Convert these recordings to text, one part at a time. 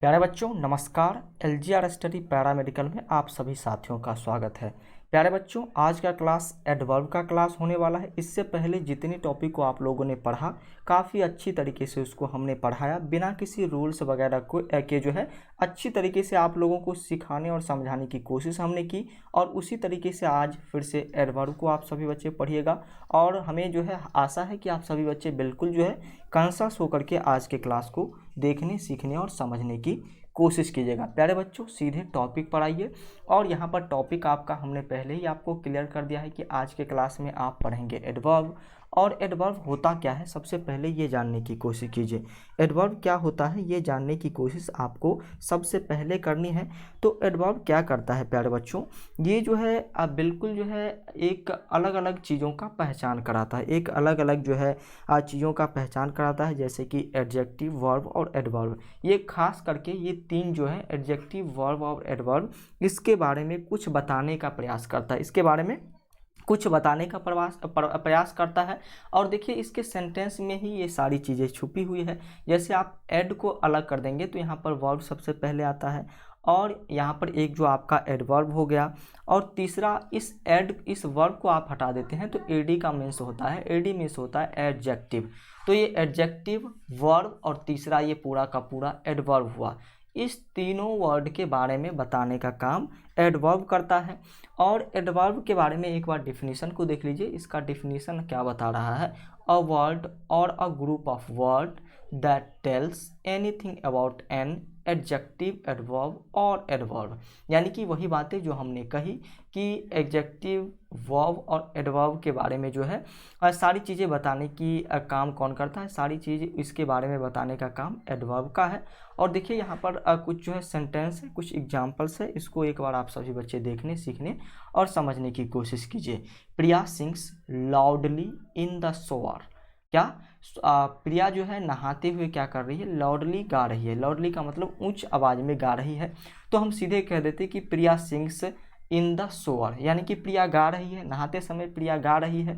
प्यारे बच्चों नमस्कार। एलजीआर स्टडी पैरामेडिकल में आप सभी साथियों का स्वागत है। प्यारे बच्चों आज का क्लास एडवर्ब का क्लास होने वाला है। इससे पहले जितनी टॉपिक को आप लोगों ने पढ़ा काफ़ी अच्छी तरीके से उसको हमने पढ़ाया, बिना किसी रूल्स वगैरह को के जो है अच्छी तरीके से आप लोगों को सिखाने और समझाने की कोशिश हमने की। और उसी तरीके से आज फिर से एडवर्ब को आप सभी बच्चे पढ़िएगा और हमें जो है आशा है कि आप सभी बच्चे बिल्कुल जो है कॉन्शस होकर के आज के क्लास को देखने, सीखने और समझने की कोशिश कीजिएगा। प्यारे बच्चों सीधे टॉपिक पर आइए। और यहाँ पर टॉपिक आपका हमने पहले ही आपको क्लियर कर दिया है कि आज के क्लास में आप पढ़ेंगे एडवर्ब। और एडवर्ब होता क्या है सबसे पहले ये जानने की कोशिश कीजिए। एडवर्ब क्या होता है ये जानने की कोशिश आपको सबसे पहले करनी है। तो एडवर्ब क्या करता है प्यारे बच्चों, ये जो है बिल्कुल जो है एक अलग अलग चीज़ों का पहचान कराता है, एक अलग अलग जो है चीज़ों का पहचान कराता है, जैसे कि एडजेक्टिव, वर्ब और एडवर्ब। ये खास करके ये तीन जो है एडजेक्टिव, वर्ब और एडवर्ब, इसके बारे में कुछ बताने का प्रयास करता है, इसके बारे में कुछ बताने का प्रयास करता है। और देखिए इसके सेंटेंस में ही ये सारी चीज़ें छुपी हुई है। जैसे आप एड को अलग कर देंगे तो यहाँ पर वर्ब सबसे पहले आता है और यहाँ पर एक जो आपका एडवर्ब हो गया। और तीसरा इस वर्ब को आप हटा देते हैं तो एडी का मीन्स होता है, एडी मीन्स होता है एडजेक्टिव। तो ये एडजेक्टिव, वर्ब और तीसरा ये पूरा का पूरा एडवर्ब हुआ। इस तीनों वर्ड के बारे में बताने का काम एडवर्ब करता है। और एडवर्ब के बारे में एक बार डिफिनीशन को देख लीजिए। इसका डिफिनीशन क्या बता रहा है, अ वर्ड और a group of word that tells anything about an adjective, adverb और एडवर्ब। यानी कि वही बातें जो हमने कही कि एडजेक्टिव, वर्ब और एडवर्ब के बारे में जो है सारी चीज़ें बताने की काम कौन करता है, सारी चीज़ इसके बारे में बताने का काम एडवर्ब का है। और देखिए यहाँ पर कुछ जो है सेंटेंस है, कुछ एग्जाम्पल्स है, इसको एक बार आप सभी बच्चे देखने, सीखने और समझने की कोशिश कीजिए। Priya sings loudly in the shower. क्या प्रिया जो है नहाते हुए क्या कर रही है, लाउडली गा रही है। लाउडली का मतलब ऊंच आवाज में गा रही है। तो हम सीधे कह देते कि प्रिया सिंग्स इन द शॉवर, यानी कि प्रिया गा रही है, नहाते समय प्रिया गा रही है,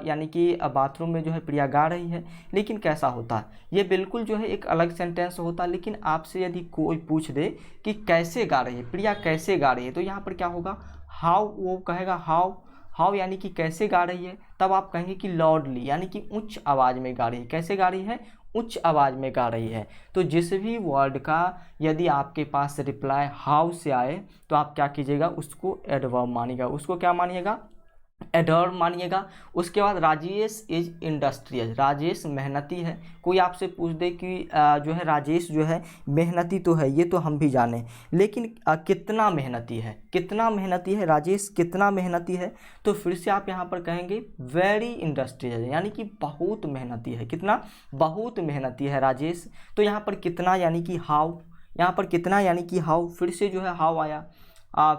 यानी कि बाथरूम में जो है प्रिया गा रही है। लेकिन कैसा होता है, ये बिल्कुल जो है एक अलग सेंटेंस होता है। लेकिन आपसे यदि कोई पूछ दे कि कैसे गा रही है, प्रिया कैसे गा रही है, तो यहाँ पर क्या होगा, हाउ, वो कहेगा हाउ, हाउ यानी कि कैसे गा रही है। तब आप कहेंगे कि लाउडली, यानी कि उच्च आवाज़ में गा रही है। कैसे गा रही है, उच्च आवाज़ में गा रही है। तो जिस भी वर्ड का यदि आपके पास रिप्लाई हाउ से आए तो आप क्या कीजिएगा, उसको एडवर्ब मानिएगा। उसको क्या मानिएगा, एडवर्ब मानिएगा। उसके बाद राजेश इज इंडस्ट्रियल, राजेश मेहनती है। कोई आपसे पूछ दे कि जो है राजेश जो है मेहनती तो है, ये तो हम भी जाने, लेकिन कितना मेहनती है, कितना मेहनती है राजेश, कितना मेहनती है। तो फिर से आप यहाँ पर कहेंगे वेरी इंडस्ट्रियल, यानी कि बहुत मेहनती है। कितना, बहुत मेहनती है राजेश। तो यहाँ पर कितना यानी कि हाउ, यहाँ पर कितना यानी कि हाउ, फिर से जो है हाउ आया,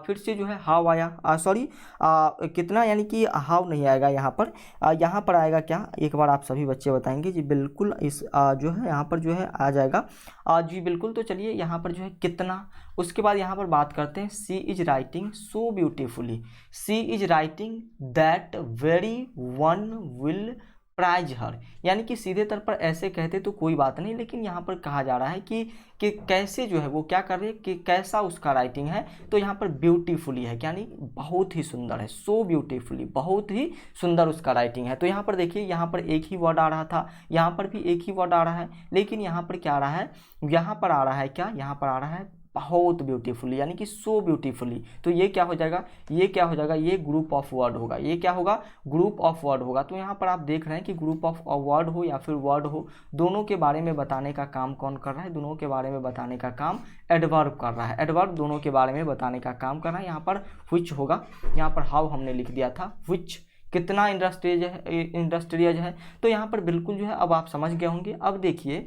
फिर से जो है हाउ आया, सॉरी कितना यानी कि हाउ नहीं आएगा यहाँ पर। यहाँ पर आएगा क्या, एक बार आप सभी बच्चे बताएंगे जी। बिल्कुल इस जो है यहाँ पर जो है आ जाएगा जी बिल्कुल। तो चलिए यहाँ पर जो है कितना। उसके बाद यहाँ पर बात करते हैं, she is writing so beautifully, she is writing that very one will prize her. यानी कि सीधे तौर पर ऐसे कहते तो कोई बात नहीं, लेकिन यहाँ पर कहा जा रहा है कि कैसे जो है वो क्या कर रही है, कि कैसा उसका राइटिंग है। तो यहाँ पर ब्यूटीफुली है, यानी बहुत ही सुंदर है, सो ब्यूटीफुली, बहुत ही सुंदर उसका राइटिंग है। तो यहाँ पर देखिए, यहाँ पर एक ही वर्ड आ रहा था, यहाँ पर भी एक ही वर्ड आ रहा है, लेकिन यहाँ पर क्या आ रहा है, यहाँ पर आ रहा है क्या, यहाँ पर आ रहा है बहुत ब्यूटीफुली, यानी कि सो ब्यूटीफुली। तो ये क्या हो जाएगा, ये क्या हो जाएगा, ये ग्रुप ऑफ वर्ड होगा, ये क्या होगा, ग्रुप ऑफ वर्ड होगा। तो यहाँ पर आप देख रहे हैं कि ग्रुप ऑफ वर्ड हो या फिर वर्ड हो, दोनों के बारे में बताने का काम कौन कर रहा है, दोनों के बारे में बताने का काम एडवर्ब कर रहा है। एडवर्ब दोनों के बारे में बताने का काम कर रहा है। यहाँ पर व्हिच होगा, यहाँ पर हाउ हमने लिख दिया था, व्हिच कितना इंडस्ट्रियज है। तो यहाँ पर बिल्कुल जो है अब आप समझ गए होंगे। अब देखिए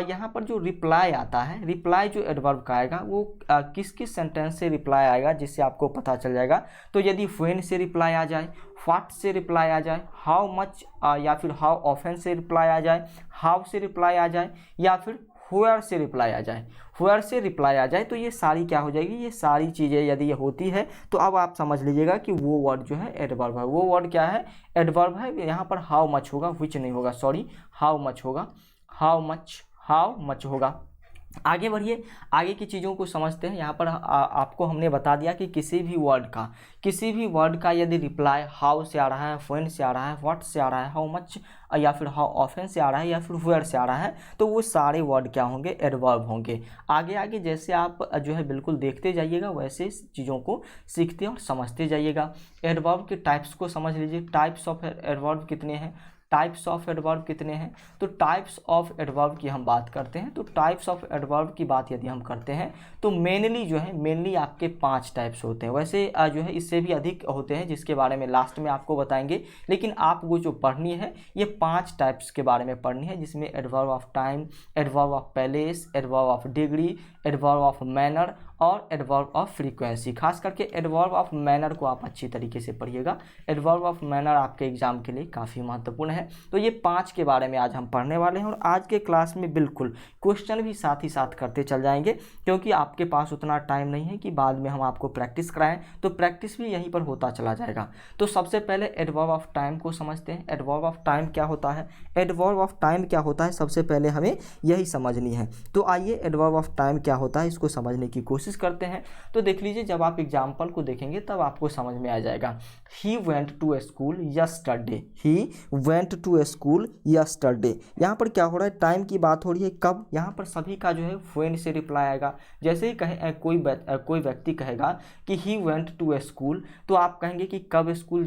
यहाँ पर जो रिप्लाई आता है, रिप्लाई जो एडवर्ब का आएगा वो किस किस सेंटेंस से रिप्लाई आएगा, जिससे आपको पता चल जाएगा। तो यदि व्हेन से रिप्लाई आ जाए, व्हाट से रिप्लाई आ जाए, हाउ मच या फिर हाउ ऑफन से रिप्लाई आ जाए, हाउ से रिप्लाई आ जाए, या फिर व्हेयर से रिप्लाई आ जाए, व्हेयर से रिप्लाई आ जाए, तो ये सारी क्या हो जाएगी, ये सारी चीज़ें यदि ये होती है तो अब आप समझ लीजिएगा कि वो वर्ड जो है एडवर्ब है। वो वर्ड क्या है, एडवर्ब है। यहाँ पर हाउ मच होगा, व्हिच नहीं होगा, सॉरी, हाउ मच होगा, हाउ मच होगा। आगे बढ़िए, आगे की चीज़ों को समझते हैं। यहाँ पर आपको हमने बता दिया कि किसी भी वर्ड का यदि रिप्लाई हाउ से आ रहा है, व्हेन से आ रहा है, व्हाट से आ रहा है, हाउ मच या फिर हाउ ऑफन से आ रहा है या फिर वेयर से आ रहा है, तो वो सारे वर्ड क्या होंगे, एडवर्ब होंगे। आगे आगे जैसे आप जो है बिल्कुल देखते जाइएगा वैसे चीज़ों को सीखते और समझते जाइएगा। एडवर्ब के टाइप्स को समझ लीजिए। टाइप्स ऑफ एडवर्ब कितने हैं, टाइप्स ऑफ एडवर्ब कितने हैं, तो टाइप्स ऑफ एडवर्ब की हम बात करते हैं। तो टाइप्स ऑफ एडवर्ब की बात यदि हम करते हैं तो मेनली आपके 5 टाइप्स होते हैं। वैसे जो है इससे भी अधिक होते हैं जिसके बारे में लास्ट में आपको बताएंगे, लेकिन आपको जो पढ़नी है ये 5 टाइप्स के बारे में पढ़नी है, जिसमें adverb of time, adverb of place, adverb of degree, adverb of manner और एडवर्ब ऑफ फ्रीक्वेंसी। खास करके एडवर्ब ऑफ मैनर को आप अच्छी तरीके से पढ़िएगा। एडवर्ब ऑफ मैनर आपके एग्जाम के लिए काफ़ी महत्वपूर्ण है। तो ये 5 के बारे में आज हम पढ़ने वाले हैं और आज के क्लास में बिल्कुल क्वेश्चन भी साथ ही साथ करते चल जाएंगे, क्योंकि आपके पास उतना टाइम नहीं है कि बाद में हम आपको प्रैक्टिस कराएं, तो प्रैक्टिस भी यहीं पर होता चला जाएगा। तो सबसे पहले एडवर्ब ऑफ टाइम को समझते हैं। एडवर्ब ऑफ टाइम क्या होता है, एडवर्ब ऑफ टाइम क्या होता है, सबसे पहले हमें यही समझनी है। तो आइए एडवर्ब ऑफ टाइम क्या होता है इसको समझने की कोशिश करते हैं। तो देख लीजिए, जब आप एग्जाम्पल को देखेंगे तब आपको समझ में आ जाएगा। He went to school yesterday, he went to school yesterday. यहाँ पर क्या हो रहा है, टाइम की बात हो रही है। कब, यहाँ पर सभी का जो है व्हेन से रिप्लाई आएगा। जैसे ही कहे कोई व्यक्ति कहेगा कि ही वेंट टू स्कूल, तो आप कहेंगे कि कब स्कूल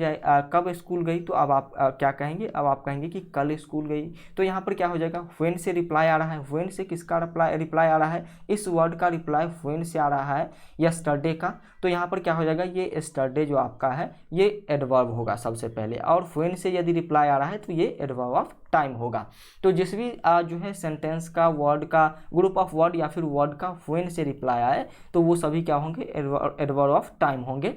कब स्कूल गई, तो अब आप क्या कहेंगे, अब आप कहेंगे कि कल स्कूल गई। तो यहाँ पर क्या हो जाएगा, व्हेन से रिप्लाई आ रहा है। व्हेन से किसका रिप्लाई आ रहा है, इस वर्ड का रिप्लाई व्हेन से आ रहा है यस्टरडे का। तो यहाँ पर क्या हो जाएगा, ये यस्टरडे जो आपका है ये एडवर्ब होगा सबसे पहले, और व्हेन से यदि रिप्लाई आ रहा है तो ये एडवर्ब ऑफ टाइम होगा। तो जिस भी जो है सेंटेंस का वर्ड का ग्रुप ऑफ वर्ड या फिर वर्ड का व्हेन से रिप्लाई आए तो वो सभी क्या होंगे, एडवर्ब ऑफ टाइम होंगे।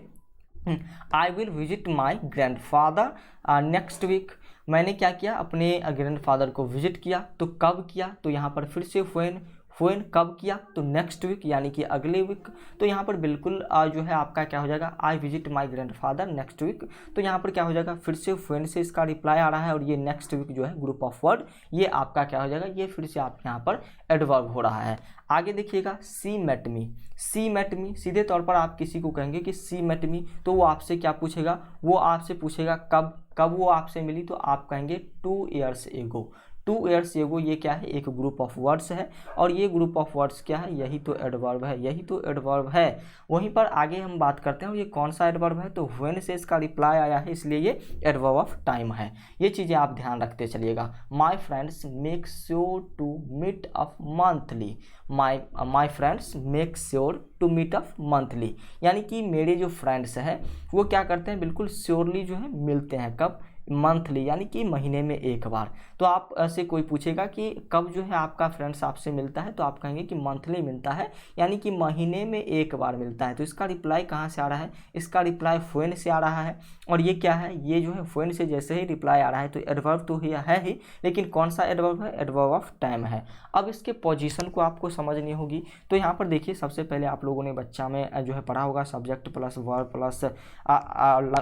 I will visit my grandfather next week. मैंने क्या किया, अपने ग्रैंडफादर को विजिट किया। तो कब किया, तो यहाँ पर फिर से व्हेन कब किया, तो नेक्स्ट वीक यानी कि अगले वीक। तो यहाँ पर बिल्कुल जो है आपका क्या हो जाएगा, I visit my grandfather next week. तो यहाँ पर क्या हो जाएगा, फिर से व्हेन से इसका रिप्लाई आ रहा है और ये नेक्स्ट वीक जो है ग्रुप ऑफ वर्ड, ये आपका क्या हो जाएगा, ये फिर से आप यहाँ पर एडवर्ब हो रहा है। आगे देखिएगा, सी मेट मी। सी मेट मी, सीधे तौर पर आप किसी को कहेंगे कि सी मेट मी, तो वो आपसे क्या पूछेगा, वो आपसे पूछेगा कब वो आपसे मिली, तो आप कहेंगे 2 years ago। 2 years ago ये क्या है, एक ग्रुप ऑफ वर्ड्स है, और ये ग्रुप ऑफ वर्ड्स क्या है, यही तो एडवर्ब है, यही तो एडवर्ब है। वहीं पर आगे हम बात करते हैं ये कौन सा एडवर्ब है, तो व्हेन से इसका रिप्लाई आया है इसलिए ये एडवर्ब ऑफ टाइम है। ये चीज़ें आप ध्यान रखते चलिएगा। My friends make sure to meet up monthly. My friends make sure to meet up monthly, यानी कि मेरे जो फ्रेंड्स हैं वो क्या करते हैं, बिल्कुल श्योरली जो है मिलते हैं। कब, मंथली, यानी कि महीने में एक बार। तो आप से कोई पूछेगा कि कब जो है आपका फ्रेंड्स आपसे मिलता है, तो आप कहेंगे कि मंथली मिलता है, यानी कि महीने में एक बार मिलता है। तो इसका रिप्लाई कहाँ से आ रहा है, इसका रिप्लाई व्हेन से आ रहा है। और ये क्या है, ये जो है व्हेन से जैसे ही रिप्लाई आ रहा है तो एडवर्ब तो है ही, लेकिन कौन सा एडवर्ब है, एडवर्ब ऑफ टाइम है। अब इसके पोजीशन को आपको समझनी होगी। तो यहाँ पर देखिए, सबसे पहले आप लोगों ने बच्चा में जो है पढ़ा होगा सब्जेक्ट प्लस वर्ब प्लस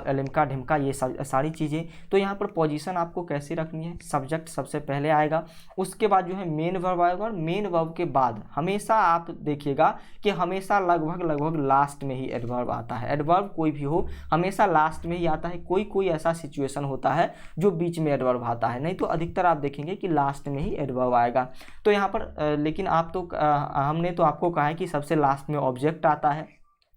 लिम्का ढिमका, ये सारी चीज़ें। तो यहाँ पर पोजीशन आपको कैसे रखनी है, सब्जेक्ट सबसे पहले आएगा, उसके बाद जो है मेन वर्ब आएगा, और मेन वर्ब के बाद हमेशा आप देखिएगा कि हमेशा लगभग लास्ट में ही एडवर्ब आता है। एडवर्ब कोई भी हो हमेशा लास्ट में ही आता है। कोई ऐसा सिचुएशन होता है जो बीच में एडवर्ब आता है, नहीं तो अधिकतर आप देखेंगे कि लास्ट में ही एडवर्ब आएगा। तो यहाँ पर लेकिन आप तो हमने तो आपको कहा है कि सबसे लास्ट में ऑब्जेक्ट आता है,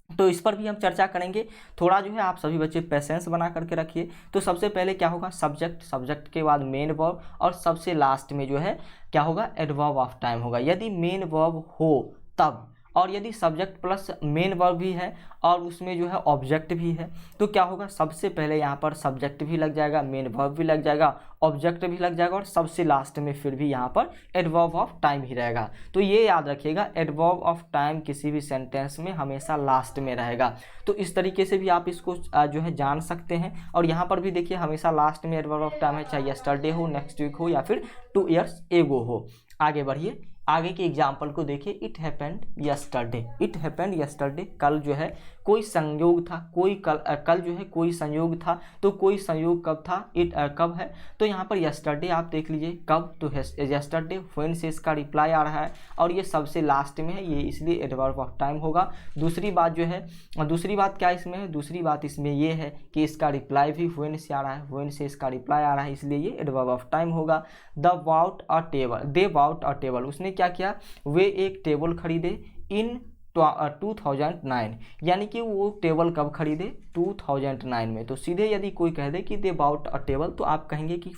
तो इस पर भी हम चर्चा करेंगे। थोड़ा जो है आप सभी बच्चे पेशेंस बना करके रखिए। तो सबसे पहले क्या होगा, सब्जेक्ट के बाद मेन वर्ब, और सबसे लास्ट में जो है क्या होगा, एडवर्ब ऑफ टाइम होगा। यदि मेन वर्ब हो तब, और यदि सब्जेक्ट प्लस मेन वर्ब भी है और उसमें जो है ऑब्जेक्ट भी है, तो क्या होगा, सबसे पहले यहाँ पर सब्जेक्ट भी लग जाएगा, मेन वर्ब भी लग जाएगा, ऑब्जेक्ट भी लग जाएगा, और सबसे लास्ट में फिर भी यहाँ पर एडवर्ब ऑफ टाइम ही रहेगा। तो ये याद रखिएगा, एडवर्ब ऑफ टाइम किसी भी सेंटेंस में हमेशा लास्ट में रहेगा। तो इस तरीके से भी आप इसको जो है जान सकते हैं। और यहाँ पर भी देखिए, हमेशा लास्ट में एडवर्ब ऑफ टाइम है, चाहे यस्टरडे हो, नेक्स्ट वीक हो, या फिर 2 years ago हो। आगे बढ़िए, आगे के एग्जाम्पल को देखिए, it happened yesterday, it happened yesterday, कल जो है कोई संयोग था, कोई कल जो है कोई संयोग था, तो कोई संयोग कब था, कब है, तो यहाँ पर यस्टरडे आप देख लीजिए कब, तो यस्टरडे व्हेन से इसका रिप्लाई आ रहा है और ये सबसे लास्ट में है, ये इसलिए एडवर्ब ऑफ टाइम होगा। दूसरी बात जो है, दूसरी बात क्या इसमें है, दूसरी बात इसमें ये है कि इसका रिप्लाई भी व्हेन से आ रहा है, व्हेन से इसका रिप्लाई आ रहा है, इसलिए ये एडवर्ब ऑफ टाइम होगा। The bought a table, they bought a table, उसने क्या किया, वे एक टेबल खरीदे इन 2009, यानी कि वो टेबल कब खरीदे, 2009 में। तो सीधे यदि कोई कह दे कि दे बाउट अ टेबल, तो आप कहेंगे कि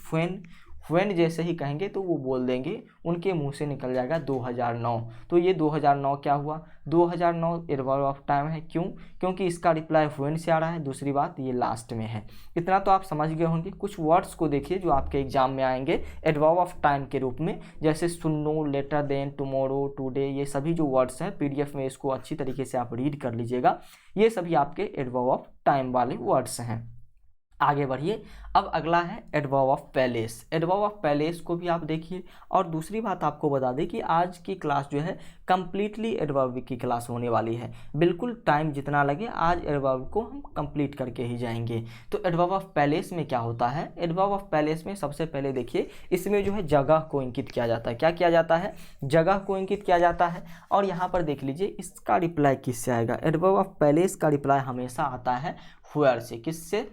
व्हेन जैसे ही कहेंगे तो वो बोल देंगे, उनके मुंह से निकल जाएगा 2009। तो ये 2009 क्या हुआ, 2009 एडवर्ब ऑफ टाइम है। क्यों, क्योंकि इसका रिप्लाई व्हेन से आ रहा है, दूसरी बात ये लास्ट में है। इतना तो आप समझ गए होंगे। कुछ वर्ड्स को देखिए जो आपके एग्जाम में आएंगे एडवर्ब ऑफ टाइम के रूप में, जैसे सुनो, लेटर देन, टुमारो, टुडे, ये सभी जो वर्ड्स हैं पीडीएफ में इसको अच्छी तरीके से आप रीड कर लीजिएगा, ये सभी आपके एडवर्ब ऑफ टाइम वाले वर्ड्स हैं। आगे बढ़िए, अब अगला है adverb of palace. Adverb of palace को भी आप देखिए। और दूसरी बात आपको बता दें कि आज की क्लास जो है कंप्लीटली एडवर्ब की क्लास होने वाली है, बिल्कुल टाइम जितना लगे आज एडवर्ब को हम कंप्लीट करके ही जाएंगे। तो एडवर्ब ऑफ पैलेस में क्या होता है, एडवर्ब ऑफ पैलेस में सबसे पहले देखिए, इसमें जो है जगह को इंगित किया जाता है। क्या किया जाता है, जगह को इंगित किया जाता है। और यहाँ पर देख लीजिए इसका रिप्लाई किससे आएगा, एडवर्ब ऑफ पैलेस का रिप्लाई हमेशा आता है व्हेयर से। किससे,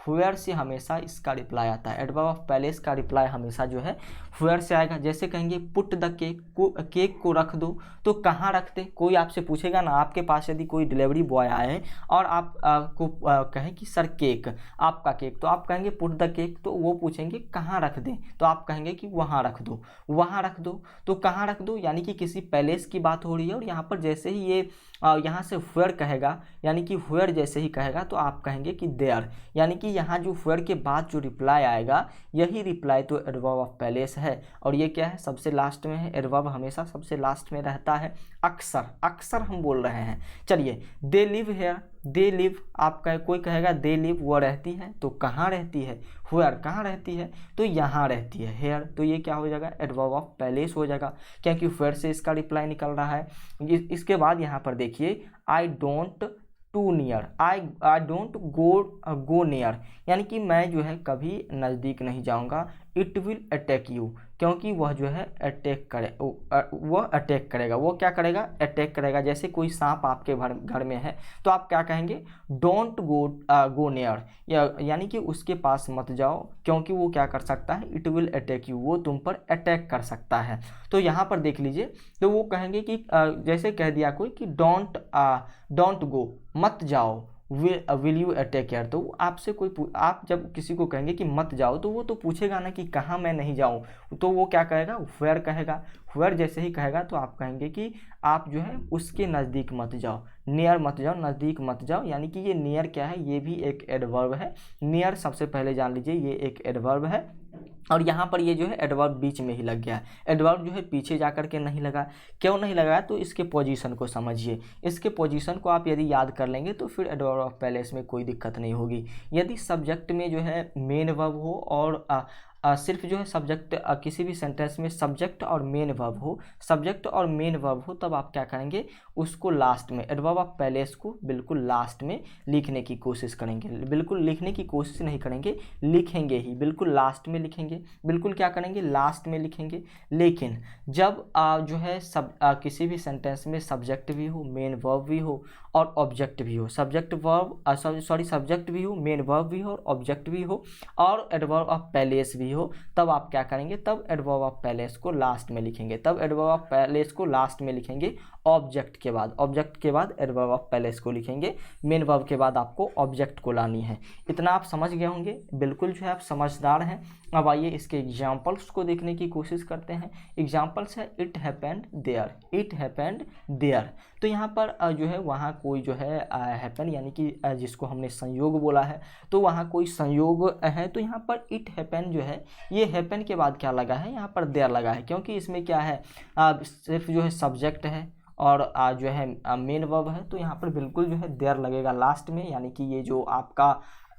व्हेयर से हमेशा इसका रिप्लाई आता है। एडवर्ब ऑफ पैलेस का रिप्लाई हमेशा जो है व्हेयर से आएगा। जैसे कहेंगे पुट द केक को रख दो, तो कहाँ रखते, कोई आपसे पूछेगा ना, आपके पास यदि कोई डिलीवरी बॉय आए और आप को कहें कि सर केक, आपका केक, तो आप कहेंगे पुट द केक, तो वो पूछेंगे कहाँ रख दें, तो आप कहेंगे कि वहाँ रख दो, वहाँ रख दो। तो कहाँ रख दो यानी कि किसी पैलेस की बात हो रही है, और यहाँ पर जैसे ही ये यहाँ से व्हेयर कहेगा, यानी कि व्हेयर जैसे ही कहेगा तो आप कहेंगे कि देयर, यानी कि यहाँ जो व्हेयर के बाद जो रिप्लाई आएगा यही रिप्लाई तो एडवर्ब ऑफ पैलेस है। और ये क्या है, सबसे लास्ट में है। एडवर्ब हमेशा सबसे लास्ट में रहता है। अक्सर, अक्सर हम बोल रहे हैं। चलिए, they live here, they live, आपका कोई कहेगा दे लिव, वो रहती है, तो कहाँ रहती है, व्हेयर, कहाँ रहती है, तो यहाँ रहती है, हेयर, तो ये क्या हो जाएगा, एडवर्ब ऑफ पैलेस हो जाएगा, क्योंकि व्हेयर से इसका रिप्लाई निकल रहा है। इसके बाद यहाँ पर देखिए, I don't to near, I don't go near, यानी कि मैं जो है कभी नज़दीक नहीं जाऊंगा। इट विल अटैक यू, क्योंकि वह जो है अटैक करे, वह अटैक करेगा, वो क्या करेगा, अटैक करेगा। जैसे कोई सांप आपके घर में है, तो आप क्या कहेंगे, डोंट गो नियर, यानी कि उसके पास मत जाओ, क्योंकि वो क्या कर सकता है, इट विल अटैक यू, वो तुम पर अटैक कर सकता है। तो यहाँ पर देख लीजिए, तो वो कहेंगे कि जैसे कह दिया कोई कि डोंट गो, मत जाओ, विल यू अटैक केयर, तो आपसे कोई आप जब किसी को कहेंगे कि मत जाओ, तो वो तो पूछेगा ना कि कहाँ मैं नहीं जाऊँ, तो वो क्या कहेगा, व्हेयर कहेगा। व्हेयर जैसे ही कहेगा तो आप कहेंगे कि आप जो है उसके नज़दीक मत जाओ, नियर मत जाओ, नज़दीक मत जाओ, यानी कि ये नियर क्या है, ये भी एक एडवर्ब है। नियर सबसे पहले जान लीजिए ये एक एडवर्ब है। और यहाँ पर ये जो है एडवर्ब बीच में ही लग गया है, एडवर्ब जो है पीछे जा कर के नहीं लगा। क्यों नहीं लगा, तो इसके पोजीशन को समझिए। इसके पोजीशन को आप यदि याद कर लेंगे तो फिर एडवर्ब ऑफ पैलेस में कोई दिक्कत नहीं होगी। यदि सब्जेक्ट में जो है मेन वर्ब हो और सिर्फ जो है सब्जेक्ट, किसी भी सेंटेंस में सब्जेक्ट और मेन वर्ब हो, सब्जेक्ट और मेन वर्ब हो, तब आप क्या करेंगे, उसको लास्ट में, एडवर्ब ऑफ पैलेस को बिल्कुल लास्ट में लिखने की कोशिश करेंगे। बिल्कुल लिखने की कोशिश नहीं करेंगे, लिखेंगे ही, बिल्कुल लास्ट में लिखेंगे, बिल्कुल क्या करेंगे, लास्ट में लिखेंगे। लेकिन जब जो है किसी भी सेंटेंस में सब्जेक्ट भी हो, मेन वर्ब भी हो और ऑब्जेक्ट भी हो, सब्जेक्ट भी हो, मेन वर्ब भी हो और ऑब्जेक्ट भी हो और एडवर्ब ऑफ पैलेस भी हो, तब आप क्या करेंगे, तब एडवर्ब ऑफ पैलेस को लास्ट में लिखेंगे। तब एडवर्ब ऑफ पैलेस को लास्ट में लिखेंगे ऑब्जेक्ट के बाद, ऑब्जेक्ट के बाद एडवर्ब ऑफ पैलेस को लिखेंगे, मेन वर्ब के बाद आपको ऑब्जेक्ट को लानी है। इतना आप समझ गए होंगे, बिल्कुल जो है आप समझदार हैं। अब आइए इसके एग्जाम्पल्स को देखने की कोशिश करते हैं। एग्जाम्पल्स है it happened there, it happened there, तो यहाँ पर जो है वहाँ कोई जो है हैपन, यानी कि जिसको हमने संयोग बोला है, तो वहाँ कोई संयोग है, तो यहाँ पर इट हैपन जो है, ये हैपन के बाद क्या लगा है, यहाँ पर देयर लगा है, क्योंकि इसमें क्या है, सिर्फ जो है सब्जेक्ट है और जो है मेन वर्ब है, तो यहाँ पर बिल्कुल जो है देयर लगेगा लास्ट में, यानी कि ये जो आपका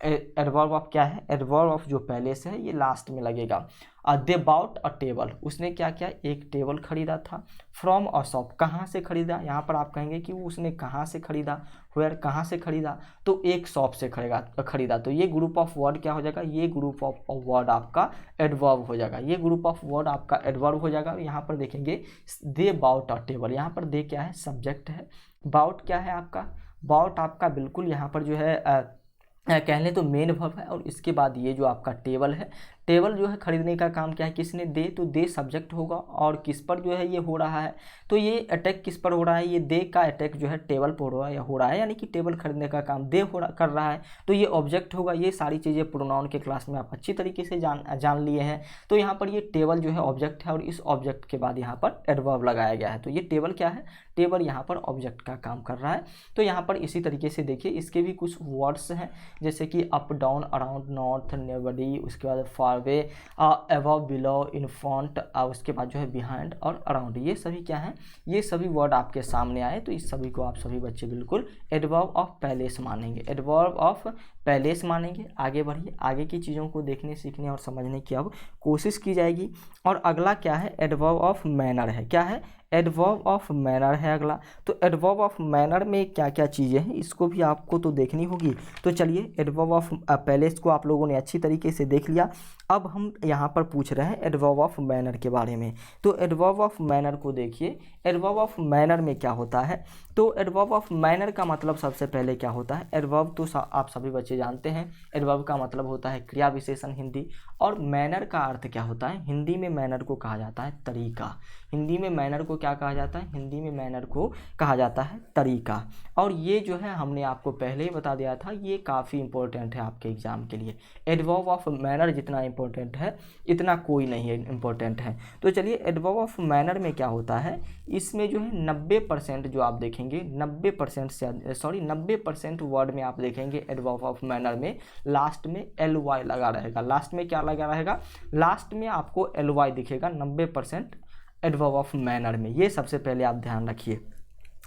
एडवर्ब ऑफ क्या है, एडवर्ब ऑफ जो पहले से है ये लास्ट में लगेगा। दे बाउट अ टेबल, उसने क्या किया, एक टेबल खरीदा था। फ्रॉम अ शॉप, कहाँ से खरीदा, यहाँ पर आप कहेंगे कि उसने कहाँ से खरीदा, वेयर, कहाँ से खरीदा, तो एक शॉप से खरीदा। तो ये ग्रुप ऑफ वर्ड क्या हो जाएगा, ये ग्रुप ऑफ वर्ड आपका एडवर्ब हो जाएगा, ये ग्रुप ऑफ वर्ड आपका एडवर्ब हो जाएगा। यहाँ पर देखेंगे दे बाउट अ टेबल, यहाँ पर दे क्या है, सब्जेक्ट है, बाउट क्या है आपका, बाउट आपका बिल्कुल यहाँ पर जो है कह लें तो मेन वर्ब है, और इसके बाद ये जो आपका टेबल है, टेबल जो है खरीदने का काम क्या है, किसने, दे, तो दे सब्जेक्ट होगा, और किस पर जो है ये हो रहा है, तो ये अटैक किस पर हो रहा है, ये दे का अटैक जो है टेबल पर हो रहा है, यानी कि टेबल खरीदने का काम दे कर रहा है, तो ये ऑब्जेक्ट होगा। ये सारी चीज़ें प्रोनाउन के क्लास में आप अच्छी तरीके से जान लिए हैं। तो यहाँ पर ये टेबल जो है ऑब्जेक्ट है, और इस ऑब्जेक्ट के बाद यहाँ पर एडवर्ब लगाया गया है, तो ये टेबल क्या है, टेबल यहाँ पर ऑब्जेक्ट का काम कर रहा है। तो यहाँ पर इसी तरीके से देखिए इसके भी कुछ वर्ड्स हैं, जैसे कि अप डाउन, अराउंड, नॉर्थ, नेबडी, उसके बाद फार वे, अबव, बिलो, इन फ्रंट, उसके बाद जो है बिहाइंड और अराउंड, ये सभी क्या हैं, ये सभी वर्ड आपके सामने आए, तो इस सभी को आप सभी बच्चे बिल्कुल एडवर्ब ऑफ पैलेस मानेंगे, एडवर्ब ऑफ पैलेस मानेंगे। आगे बढ़िए, आगे की चीज़ों को देखने, सीखने और समझने की अब कोशिश की जाएगी। और अगला क्या है, एडवर्ब ऑफ मैनर है, क्या है, एडवर्ब ऑफ मैनर है अगला। तो एडवर्ब ऑफ मैनर में क्या क्या चीज़ें हैं, इसको भी आपको तो देखनी होगी। तो चलिए, एडवर्ब ऑफ पैलेस को आप लोगों ने अच्छी तरीके से देख लिया। अब हम यहाँ पर पूछ रहे हैं एडवर्ब ऑफ मैनर के बारे में। तो एडवर्ब ऑफ मैनर को देखिए, एडवर्ब ऑफ मैनर में क्या होता है। तो एडवर्ब ऑफ मैनर का मतलब सबसे पहले क्या होता है, एडवर्ब तो आप सभी बच्चे जानते हैं, एडवर्ब का मतलब होता है क्रिया विशेषण हिंदी, और मैनर का अर्थ क्या होता है, हिंदी में मैनर को कहा जाता है तरीका। हिंदी में मैनर को क्या कहा जाता है, हिंदी में मैनर को कहा जाता है तरीका। और ये जो है हमने आपको पहले ही बता दिया था, ये काफ़ी इंपॉर्टेंट है आपके एग्जाम के लिए। एडवर्ब ऑफ मैनर जितना इंपॉर्टेंट है इतना कोई नहीं है इंपॉर्टेंट है। तो चलिए, एडवर्ब ऑफ मैनर में क्या होता है, इसमें जो है 90% जो आप देखेंगे, 90% वर्ड में आप देखेंगे एडवर्ब ऑफ मैनर में लास्ट में ly लगा रहेगा। लास्ट में क्या लगा रहेगा, लास्ट में आपको ly दिखेगा 90% एडवर्ब ऑफ मैनर में। ये सबसे पहले आप ध्यान रखिए।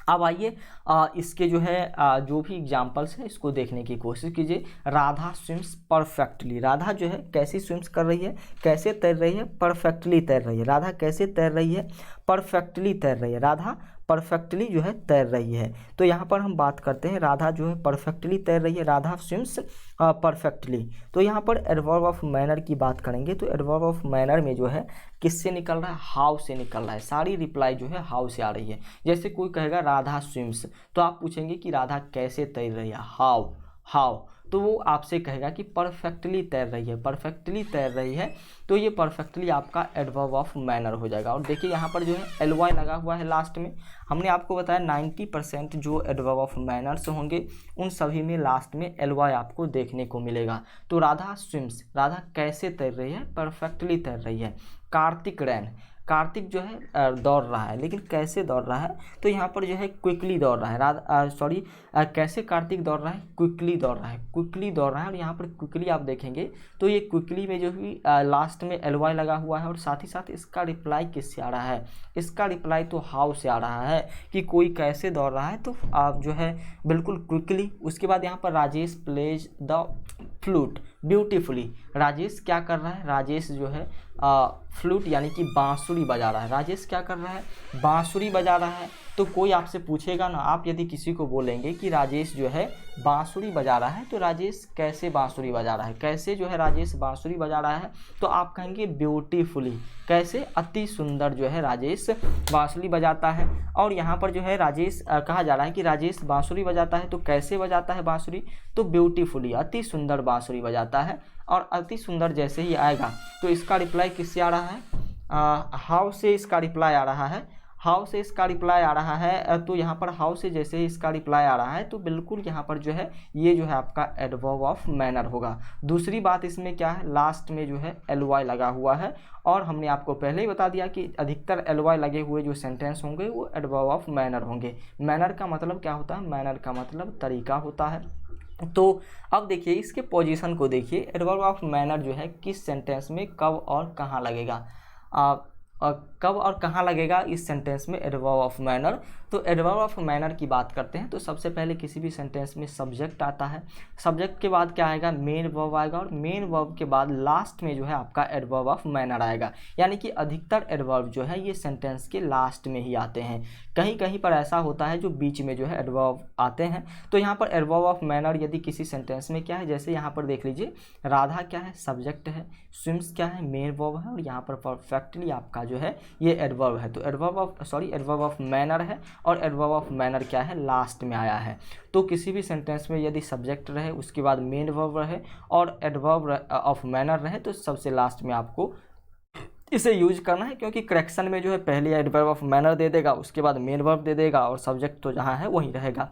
अब आइए इसके जो है जो भी एग्जाम्पल्स हैं इसको देखने की कोशिश कीजिए। राधा स्विम्स परफेक्टली, राधा जो है कैसी स्विम्स कर रही है, कैसे तैर रही है, परफेक्टली तैर रही है। राधा कैसे तैर रही है, परफेक्टली तैर रही है। राधा परफेक्टली जो है तैर रही है। तो यहाँ पर हम बात करते हैं, राधा जो है परफेक्टली तैर रही है, राधा स्विम्स परफेक्टली। तो यहाँ पर एडवर्ब ऑफ मैनर की बात करेंगे, तो एडवर्ब ऑफ मैनर में जो है किससे निकल रहा है, हाउ से निकल रहा है। सारी रिप्लाई जो है हाउ से आ रही है। जैसे कोई कहेगा राधा स्विम्स, तो आप पूछेंगे कि राधा कैसे तैर रही है, हाउ, हाउ, तो वो आपसे कहेगा कि परफेक्टली तैर रही है, परफेक्टली तैर रही है। तो ये परफेक्टली आपका एडवर्ब ऑफ मैनर हो जाएगा। और देखिए यहाँ पर जो है ly लगा हुआ है लास्ट में। हमने आपको बताया 90% जो एडवर्ब ऑफ मैनर्स होंगे उन सभी में लास्ट में ly आपको देखने को मिलेगा। तो राधा स्विम्स, राधा कैसे तैर रही है, परफेक्टली तैर रही है। कार्तिक रैन, कार्तिक जो है दौड़ रहा है, लेकिन कैसे दौड़ रहा है, तो यहाँ पर जो है क्विकली दौड़ रहा है। कैसे कार्तिक दौड़ रहा है, क्विकली दौड़ रहा है, क्विकली दौड़ रहा है। और यहाँ पर क्विकली आप देखेंगे तो ये क्विकली में जो भी लास्ट में ly लगा हुआ है, और साथ ही साथ इसका रिप्लाई किससे आ रहा है, इसका रिप्लाई तो हाउ से आ रहा है कि कोई कैसे दौड़ रहा है, तो आप जो है बिल्कुल क्विकली। उसके बाद यहाँ पर Rajesh plays the flute beautifully, Rajesh क्या कर रहा है, राजेश जो है फ्लूट यानी कि बांसुरी बजा रहा है। राजेश क्या कर रहा है, बांसुरी बजा रहा है। तो कोई आपसे पूछेगा ना, आप यदि किसी को बोलेंगे कि राजेश जो है बांसुरी बजा रहा है, तो राजेश कैसे बांसुरी बजा रहा है, कैसे जो है राजेश बांसुरी बजा रहा है, तो आप कहेंगे ब्यूटीफुली, कैसे, अति सुंदर जो है राजेश बांसुरी बजाता है। और यहाँ पर जो है राजेश कहा जा रहा है कि राजेश बांसुरी बजाता है, तो कैसे बजाता है बांसुरी, तो ब्यूटीफुली, अति सुंदर बांसुरी बजाता है। और अति सुंदर जैसे ही आएगा तो इसका रिप्लाई किससे आ रहा है, हाउ से इसका रिप्लाई आ रहा है, हाउ से इसका रिप्लाई आ रहा है। तो यहाँ पर हाउ से जैसे ही इसका रिप्लाई आ रहा है, तो बिल्कुल यहाँ पर जो है ये जो है आपका एडवर्ब ऑफ मैनर होगा। दूसरी बात इसमें क्या है, लास्ट में जो है ly लगा हुआ है, और हमने आपको पहले ही बता दिया कि अधिकतर ly लगे हुए जो सेंटेंस होंगे वो एडवर्ब ऑफ मैनर होंगे। मैनर का मतलब क्या होता है, मैनर का मतलब तरीका होता है। तो अब देखिए इसके पोजीशन को देखिए, एडवर्ब ऑफ मैनर जो है किस सेंटेंस में कब और कहाँ लगेगा। कब और कहाँ लगेगा इस सेंटेंस में एडवर्ब ऑफ मैनर। तो एडवर्ब ऑफ मैनर की बात करते हैं तो सबसे पहले किसी भी सेंटेंस में सब्जेक्ट आता है, सब्जेक्ट के बाद क्या आएगा, मेन वर्ब आएगा, और मेन वर्ब के बाद लास्ट में जो है आपका एडवर्ब ऑफ मैनर आएगा। यानी कि अधिकतर एडवर्ब जो है ये सेंटेंस के लास्ट में ही आते हैं, कहीं कहीं पर ऐसा होता है जो बीच में जो है एडवर्ब आते हैं। तो यहाँ पर एडवर्ब ऑफ मैनर यदि किसी सेंटेंस में क्या है, जैसे यहाँ पर देख लीजिए, राधा क्या है, सब्जेक्ट है, स्विम्स क्या है, मेन वर्ब है, और यहाँ पर परफेक्टली आपका जो है ये एडवर्ब है। तो एडवर्ब ऑफ मैनर है, और एडवर्ब ऑफ मैनर क्या है, लास्ट में आया है। तो किसी भी सेंटेंस में यदि सब्जेक्ट रहे, उसके बाद मेन वर्ब रहे और एडवर्ब ऑफ मैनर रहे, तो सबसे लास्ट में आपको इसे यूज करना है, क्योंकि करेक्शन में जो है पहले एडवर्ब ऑफ मैनर दे देगा, उसके बाद मेन वर्ब दे देगा, और सब्जेक्ट तो जहाँ है वहीं रहेगा।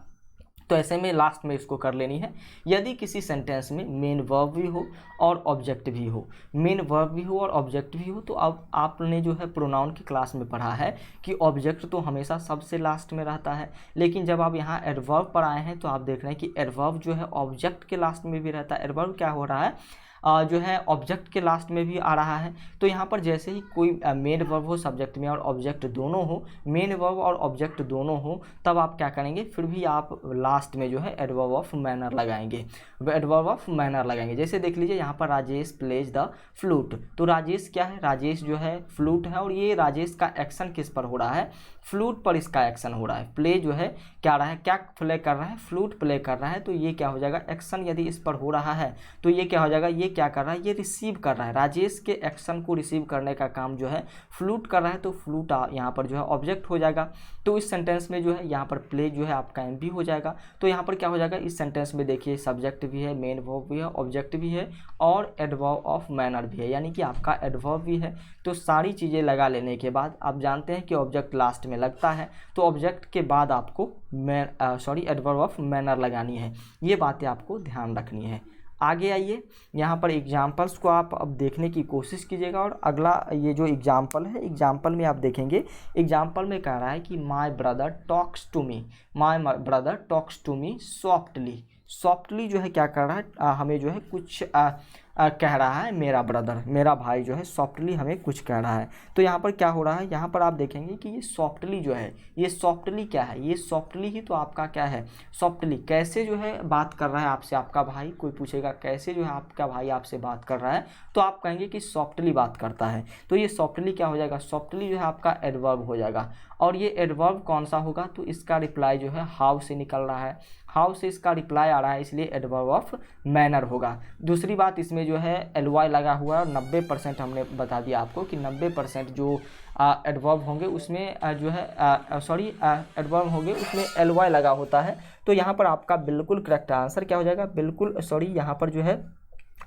तो ऐसे में लास्ट में इसको कर लेनी है। यदि किसी सेंटेंस में मेन वर्ब भी हो और ऑब्जेक्ट भी हो, मेन वर्ब भी हो और ऑब्जेक्ट भी हो, तो अब आपने जो है प्रोनाउन की क्लास में पढ़ा है कि ऑब्जेक्ट तो हमेशा सबसे लास्ट में रहता है, लेकिन जब आप यहाँ एडवर्ब पर आए हैं तो आप देख रहे हैं कि एडवर्ब जो है ऑब्जेक्ट के लास्ट में भी रहता है। एडवर्ब क्या हो रहा है, जो है ऑब्जेक्ट के लास्ट में भी आ रहा है। तो यहाँ पर जैसे ही कोई मेन वर्ब हो सब्जेक्ट में और ऑब्जेक्ट दोनों हो, मेन वर्ब और ऑब्जेक्ट दोनों हो, तब आप क्या करेंगे, फिर भी आप लास्ट में जो है एडवर्ब ऑफ मैनर लगाएंगे, एडवर्ब ऑफ मैनर लगाएंगे। जैसे देख लीजिए यहाँ पर राजेश प्लेज द फ्लूट, तो राजेश क्या है, राजेश जो है फ्लूट है, और ये राजेश का एक्शन किस पर हो रहा है, फ्लूट पर इसका एक्शन हो रहा है। प्ले जो है क्या रहा है, क्या प्ले कर रहा है, फ्लूट प्ले कर रहा है। तो ये क्या हो जाएगा, एक्शन यदि इस पर हो रहा है तो ये क्या हो जाएगा, ये क्या कर रहा है, ये रिसीव कर रहा है, राजेश के एक्शन को रिसीव करने का काम जो है फ्लूट कर रहा है। तो फ्लूट यहाँ पर जो है ऑब्जेक्ट हो जाएगा। तो इस सेंटेंस में जो है यहाँ पर प्ले जो है आपका एम भी हो जाएगा। तो यहाँ पर क्या हो जाएगा, इस सेंटेंस में देखिए सब्जेक्ट भी है, मेन वर्ब भी है, ऑब्जेक्ट भी है और एडवर्ब ऑफ मैनर भी है, यानी कि आपका एडवर्ब भी है। तो सारी चीज़ें लगा लेने के बाद आप जानते हैं कि ऑब्जेक्ट लास्ट में लगता है, तो ऑब्जेक्ट के बाद आपको एडवर्ब ऑफ मैनर लगानी है। ये बातें आपको ध्यान रखनी है। आगे आइए, यहाँ पर एग्जाम्पल्स को आप अब देखने की कोशिश कीजिएगा, और अगला ये जो एग्जाम्पल है, एग्जाम्पल में आप देखेंगे, एग्जाम्पल में कह रहा है कि my brother talks to me softly. Softly जो है क्या कर रहा है, हमें जो है कुछ कह रहा है, मेरा भाई जो है सॉफ्टली हमें कुछ कह रहा है। तो यहाँ पर क्या हो रहा है, यहाँ पर आप देखेंगे कि ये सॉफ्टली जो है, ये सॉफ्टली क्या है, ये सॉफ्टली ही तो आपका क्या है, सॉफ्टली कैसे जो है बात कर रहा है आपसे आपका भाई। कोई पूछेगा कैसे जो है आपका भाई आपसे बात कर रहा है, तो आप कहेंगे कि सॉफ्टली बात करता है। तो ये सॉफ्टली क्या हो जाएगा, सॉफ्टली जो है आपका एडवर्ब हो जाएगा। और ये एडवर्ब कौन सा होगा, तो इसका रिप्लाई जो है हाउ से निकल रहा है, हाउ से इसका रिप्लाई आ रहा है, इसलिए एडवर्ब ऑफ मैनर होगा। दूसरी बात, इसमें जो है एलवाई लगा हुआ है, 90% हमने बता दिया आपको कि 90% जो एडवर्ब होंगे उसमें एडवर्ब होंगे उसमें एलवाई लगा होता है। तो यहाँ पर आपका बिल्कुल करेक्ट आंसर क्या हो जाएगा, यहाँ पर जो है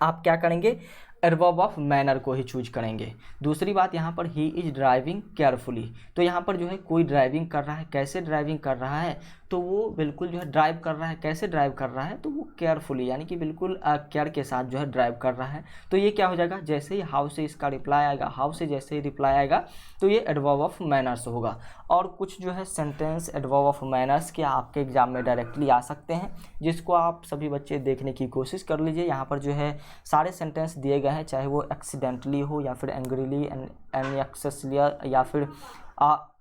आप क्या करेंगे, एडवर्ब ऑफ मैनर को ही चूज करेंगे। दूसरी बात, यहाँ पर ही इज ड्राइविंग केयरफुली, तो यहाँ पर जो है कोई ड्राइविंग कर रहा है, कैसे ड्राइविंग कर रहा है, तो वो बिल्कुल जो है ड्राइव कर रहा है, कैसे ड्राइव कर रहा है, तो वो केयरफुली यानी कि बिल्कुल केयर के साथ जो है ड्राइव कर रहा है। तो ये क्या हो जाएगा, जैसे ही हाउ से इसका रिप्लाई आएगा, हाउ से जैसे ही रिप्लाई आएगा तो ये एडवर्ब ऑफ मैनर्स होगा। और कुछ जो है सेंटेंस एडवर्ब ऑफ मैनर्स के आपके एग्जाम में डायरेक्टली आ सकते हैं, जिसको आप सभी बच्चे देखने की कोशिश कर लीजिए। यहाँ पर जो है सारे सेंटेंस दिए गए हैं, चाहे वो एक्सीडेंटली हो या फिर एंग्रीली, अनएक्सेसली, या फिर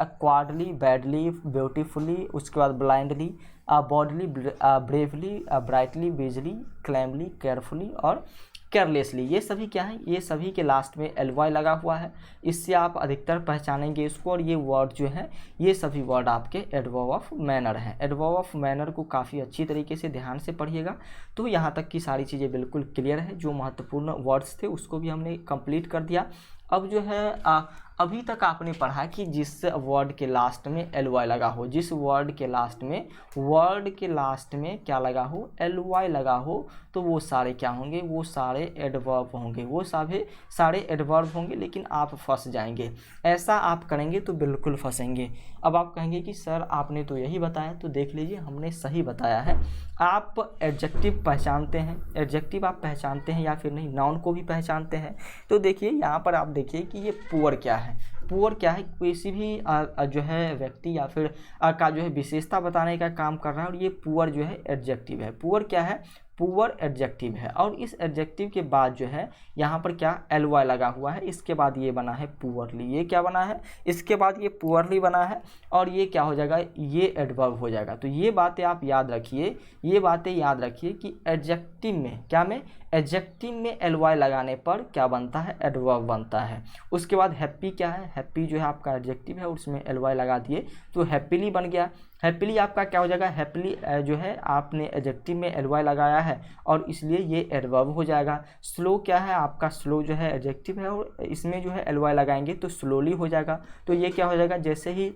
एक्वार्डली, बैडली, ब्यूटीफुली, उसके बाद ब्लाइंडली, बॉडली, ब्रेवली, ब्राइटली, बिजली, क्लैमली, केयरफुली और केयरलेसली। ये सभी क्या है, ये सभी के लास्ट में एलवाई लगा हुआ है, इससे आप अधिकतर पहचानेंगे इसको। और ये वर्ड जो है, ये सभी वर्ड आपके एडवर्ब ऑफ मैनर हैं। एडवर्ब ऑफ मैनर को काफ़ी अच्छी तरीके से ध्यान से पढ़िएगा। तो यहाँ तक की सारी चीज़ें बिल्कुल क्लियर है। जो महत्वपूर्ण वर्ड्स थे उसको भी हमने कंप्लीट कर दिया। अब जो है अभी तक आपने पढ़ा कि जिस वर्ड के लास्ट में एलवाई लगा हो, जिस वर्ड के लास्ट में क्या लगा हो, एलवाई लगा हो, तो वो सारे क्या होंगे, वो सारे एडवर्ब होंगे, वो सारे एडवर्ब होंगे। लेकिन आप फंस जाएंगे, ऐसा आप करेंगे तो बिल्कुल फंसेंगे। अब आप कहेंगे कि सर आपने तो यही बताया, तो देख लीजिए हमने सही बताया है। आप एडजेक्टिव पहचानते हैं, एडजेक्टिव आप पहचानते हैं या फिर नहीं, नाउन को भी पहचानते हैं। तो देखिए यहाँ पर आप देखिए कि ये पुअर क्या है, पुअर क्या है, किसी भी जो है व्यक्ति या फिर का जो है विशेषता बताने का काम कर रहा है, और ये पुअर जो है एडजेक्टिव है। पुअर क्या है, पुअर एडजेक्टिव है और इस एडजेक्टिव के बाद जो है यहाँ पर क्या ly लगा हुआ है, इसके बाद ये बना है पुअरली, ये क्या बना है, इसके बाद ये पुअरली बना है और ये क्या हो जाएगा, ये एडवर्ब हो जाएगा। तो ये बातें आप याद रखिए, ये बातें याद रखिए कि एडजेक्टिव में क्या में एडजेक्टिव में ly लगाने पर क्या बनता है, एडवर्ब बनता है। उसके बाद हैप्पी क्या है, हैप्पी जो है आपका एडजेक्टिव है और उसमें ly लगा दिए तो हैप्पीली बन गया। हैप्पीली आपका क्या हो जाएगा, हैप्पीली जो है आपने एडजेक्टिव में ly लगाया है और इसलिए ये एडवर्ब हो जाएगा। स्लो क्या है आपका, स्लो जो है एडजेक्टिव है और इसमें जो है ly लगाएंगे तो स्लोली हो जाएगा। तो ये क्या हो जाएगा, जैसे ही